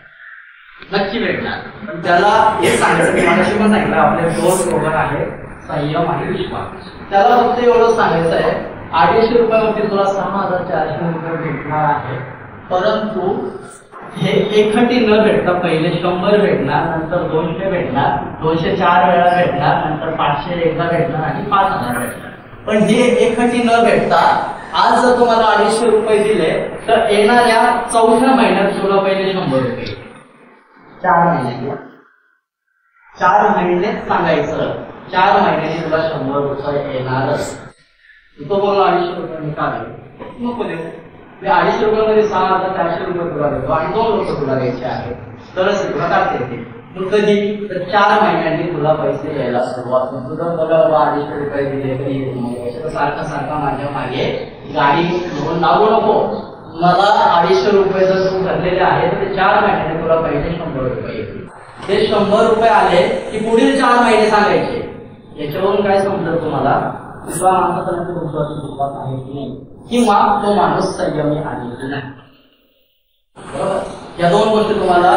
नक्की भेटणार. पण त्याला हे सांगायचं की माझ्याशी पण सांगितलं आपले 2 सोबत आहे संयम आणि विश्वास. त्याला फक्त एवढं सांगायचं आहे 250 रुपयावरती तुला 6,400 रुपये भेटणार आहे. परंतु हे एकखटी न भेटता पहिले 100 भेटणार, नंतर 200 भेटणार, 200 4 वेळा भेटणार, नंतर 500 एकदा भेटणार आणि 5,000 भेटणार. पण हे एकखटी न भेटता आज जर तुम्हाला 250 रुपये दिले तर येणाऱ्या 4थ्या महिन्यात तुला पहिले 100 रुपये 4 महिने 4 महिने सांगायचं, 4 महिन्याने तुला 100 रुपये येणारच. तो बोलला 250 रुपये मी का देऊ, नको देऊ. 250 रुपयामध्ये 6,400 रुपये तुला देतो आणि 2 लोक तुला द्यायचे आहेत, तरच तुला टाकता येते. मग कधी तर 4 महिन्यांनी तुला पैसे यायला सुरुवात होईल. तुझं बघा 250 रुपये दिले तरी सारखं सारखं माझ्या मागे गाडी घेऊन लागू नको. मला 250 रुपये जर तू भरलेले आहे तर 4 महिन्याने तुला पहिले 100 रुपये येतील. ते 100 रुपये आले की पुढील 4 महिने सांगायचे. याच्यावरून काय समजलं तुम्हाला, दुसरा माणसाचा विश्वास आहे की नाही, किंवा तो माणूस संयमी आहे की नाही. बरोबर. या 2 गोष्टी तुम्हाला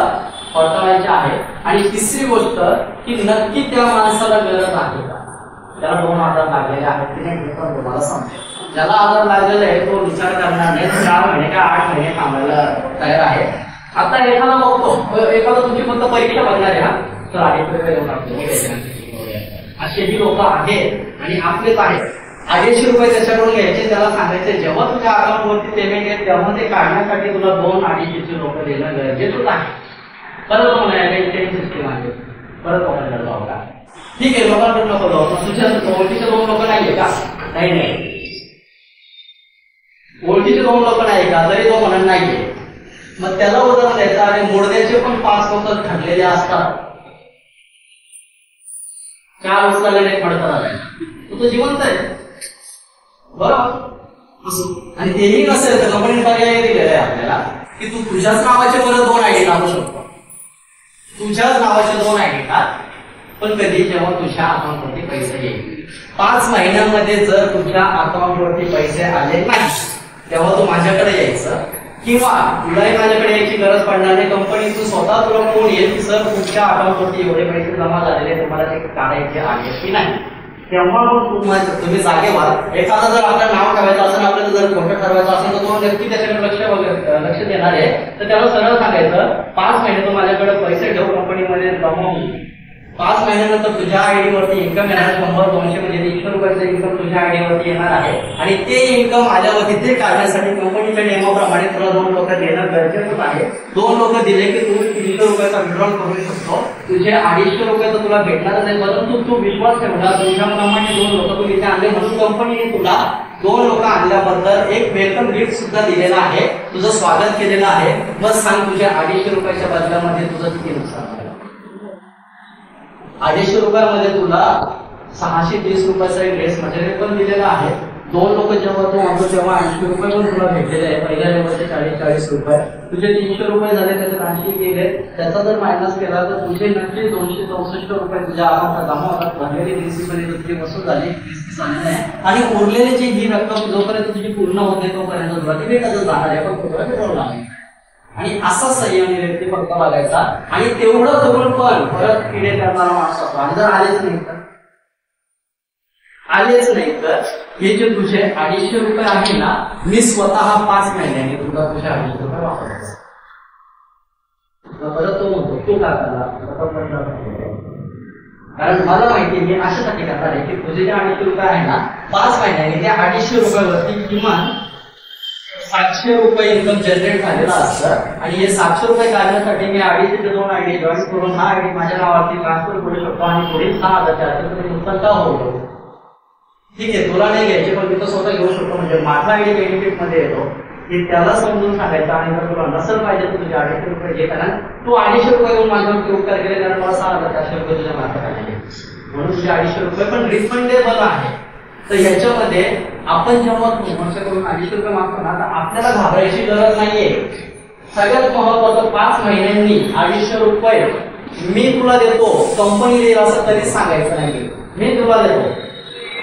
पडताळायच्या आहेत. आणि तिसरी गोष्ट की नक्की त्या माणसाला गरज आहे का, त्याला 2 आजार लागलेले आहेत की नाही हे पण तुम्हाला समजेल. ज्याला आजार लागलेला आहे तो विचार करणार नाही, 4 महिने का 8 महिने थांबायला तयार आहे. आता एखादा बघतो, एखादा तुमची फक्त परीक्षा बघणार आहे, हा तर 250 रुपये देऊन टाकतो. असेही लोक आहेत आणि आपलेच आहेत. 250 रुपये त्याच्याकडून घ्यायचे, त्याला सांगायचे जेव्हा तुझ्या अकाउंटवरती पेमेंट येईल तेव्हा ते काढण्यासाठी तुला 2-250 रुपये देणं गरजेचंच आहे. परत म्हणायला सिस्टीम आहे, परत वापरायला जाऊ का, ठीक आहे लोकांकडे नको जाऊ. तुझ्या ओळखीचे 2 लोक नाहीये का, नाही ओळखीचे 2 लोक नाही का, तरी तो म्हणत नाहीये. मग त्याला उदाहरण द्यायचं आणि मोडण्याचे पण 5 लोक ठरलेले असतात. 4 उचलले नाही पडतात आलाय तो जिवंत आहे, बरोबर. आणि तेही नसेल तर कंपनी पर्याय दिलेला आहे आपल्याला की तू तुझ्याच नावाचे परत 2 आयडी टाकू शकतो. तुझ्याच नावाचे 2 आयडी टाक, पण कधी जेव्हा तुझ्या अकाउंटवरती पैसे येईल. 5 महिन्यांमध्ये जर तुझ्या अकाउंटवरती पैसे आले नाही तेव्हा तू माझ्याकडे यायचं, किंवा तुलाही माझ्याकडे यायची गरज पडणार नाही. कंपनीतून स्वतः तुला फोन येईल की सर तुमच्या अकाउंटवरती एवढे पैसे जमा झालेले, तुम्हाला ते काढायचे आहे की नाही. तेव्हा मग तुम्ही जागे व्हाल. एखादा जर आपलं नाव ठेवायचं असेल, आपल्याला जर खोटं ठरवायचं असेल तर तो व्यक्ती त्याच्याकडे लक्ष देणार आहे. तर त्याला सरळ सांगायचं 5 महिने तू माझ्याकडे पैसे ठेव, कंपनीमध्ये जमवून 5 महिन्यानंतर तुझ्या आयडीवरती इन्कम येणार. 100-200 म्हणजे 300 रुपयाचं इन्कम तुझ्या आयडीवरती येणार आहे. आणि ते इन्कम आल्यावरती ते काढण्यासाठी कंपनीच्या नियमाप्रमाणे तुला 2 लोक देणं गरजेचं आहे. 2 लोक दिले की तू 300 रुपयाचा विड्रॉल करू शकतो. तुझे 250 रुपये तर तुला भेटणारच आहे, परंतु तू विश्वास ठेवला तुझ्याप्रमाणे 2 लोक तू इथे आणले म्हणून कंपनीने तुला 2 लोक आणल्याबद्दल एक वेलकम गिफ्ट सुद्धा दिलेला आहे, तुझं स्वागत केलेलं आहे. मग सांग तुझ्या 250 रुपयाच्या बदल्यामध्ये तुझं किती नुकसान झालं. 250 रुपयामध्ये तुला 630 रुपयाचा एक ड्रेस मटेरियल पण दिलेला आहे. दोन लोक जेव्हा तू म्हणतो तेव्हा 80 रुपये पण तुला भेटलेले आहे. पहिल्या लेवलचे 40 रुपये, तुझे 300 रुपये झाले, त्याच्यात 80 गेले, त्याचा जर मायनस केला तर तुझे नक्की 264 रुपये तुझ्या अकाउंटला जमा होतात. भरलेली प्रिन्सिपल तुझी वसूल झाली आणि उरलेली जी ही रक्कम जोपर्यंत तुझी पूर्ण होते तोपर्यंत तुला ती भेटतच जाणार आहे, पण तुला भेटवणार नाही. आणि असा संयमी व्यक्ती फक्त बघायचा. आणि तेवढं करून पण परत किडे करणारा माणूस असतो. आणि जर आलेच नाही तर हे जे तुझे 250 रुपये आहे ना, मी स्वतः 5 महिन्यांनी तुला तुझे 250 रुपये वापरायचे. परत तो म्हणतो तू का करला, कारण मला माहिती मी अशासाठी करणार आहे की तुझे जे 250 रुपये आहे ना, 5 महिन्यांनी त्या 250 रुपयावरती किमान 700 रुपये इन्कम जनरेट झालेला असतं. आणि हे 700 रुपये काढण्यासाठी मी 250 ते 2 आयडी जॉईन करून हा आयडी माझ्या नावावरती ट्रान्सफर करू शकतो आणि पुढील 6,400 रुपये नुकसान का होतो. ठीक आहे, तुला नाही घ्यायचे पण मी तो स्वतः घेऊ शकतो. म्हणजे माझा आयडी बेनिफिट मध्ये येतो हे त्याला समजून सांगायचं. आणि जर तुला नसेल पाहिजे तर तुझे 250 रुपये घे, कारण तू 250 रुपये देऊन माझ्यावरती उपकार केले, कारण मला 6,400 रुपये तुझ्या मार्फत आलेले, म्हणून तुझे 250 रुपये पण रिफंडेबल आहे. तर ह्याच्यामध्ये आपण जेव्हा करून 250 रुपये मागतो ना, तर आपल्याला घाबरायची गरज नाहीये. सगळ्यात महत्वाचं 5 महिन्यांनी 250 रुपये मी तुला देतो, कंपनी देईल असं तरी सांगायचं नाही. मी तुला देतो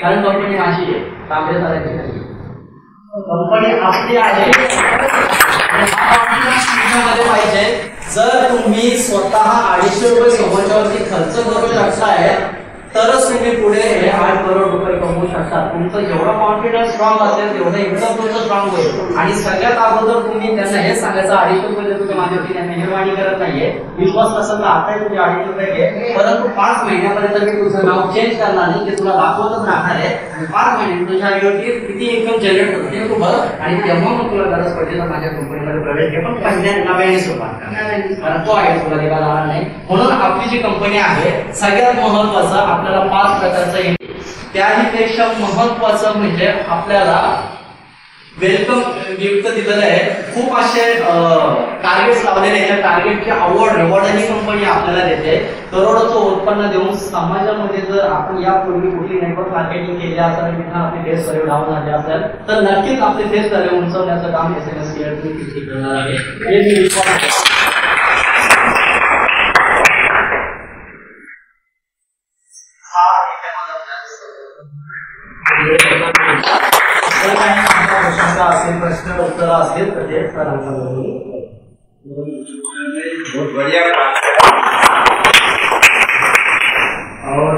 कारण कंपनी माझी आहे, तांबे चालायची नाही. कंपनी आपली आहे पाहिजे. जर तुम्ही स्वतः 250 रुपये समोरच्यावरती खर्च करू शकताय तरच तुम्ही पुढे हे 8 करोड रुपये कमवू शकता. तुमचं जेवढं कॉन्फिडन्स स्ट्रॉंग असेल तेवढं इन्कम तुमचं स्ट्रॉंग होईल. आणि सगळ्यात अगोदर तुम्ही त्यांना हे सांगायचं 250 रुपये देतो तर माझ्यावरती त्यांना मेहरबानी करत नाहीये. विश्वास नसेल तर आता तुम्ही 250 रुपये घे, परंतु 5 महिन्यापर्यंत मी तुझं नाव चेंज करणार नाही, ते तुला दाखवतच राहणार आहे. आणि 5 महिन्यांनी तुझ्या आईवरती किती इन्कम जनरेट होतं ते तू बघ. आणि तेव्हा मग तुला गरज पडली तर माझ्या कंपनीमध्ये प्रवेश घे, पण पहिल्या 99 रुपये, कारण तो आयडी तुला दिला जाणार नाही. म्हणून आपली जी कंपनी आहे सगळ्यात महत्वाचं आपल्याला 5 प्रकारचं येईल. त्याहीपेक्षा महत्वाचं म्हणजे आपल्याला वेलकम गिफ्ट दिलेलं आहे. खूप असे टार्गेट्स लावलेले आहेत. टार्गेटचे अवॉर्ड रिवॉर्ड ही कंपनी आपल्याला देते. करोडोचं उत्पन्न देऊन समाजामध्ये जर आपण यापूर्वी कुठली नेटवर्क मार्केटिंग केली असेल आणि तिथं आपले फेस व्हॅल्यू डाऊन झाले असेल तर नक्कीच आपले फेस व्हॅल्यू उंचवण्याचं काम SMS क्लिअर करणार आहे. हे मी विश्वास असेल, प्रश्न उत्तर असेल तर ते बहुत बढ़िया और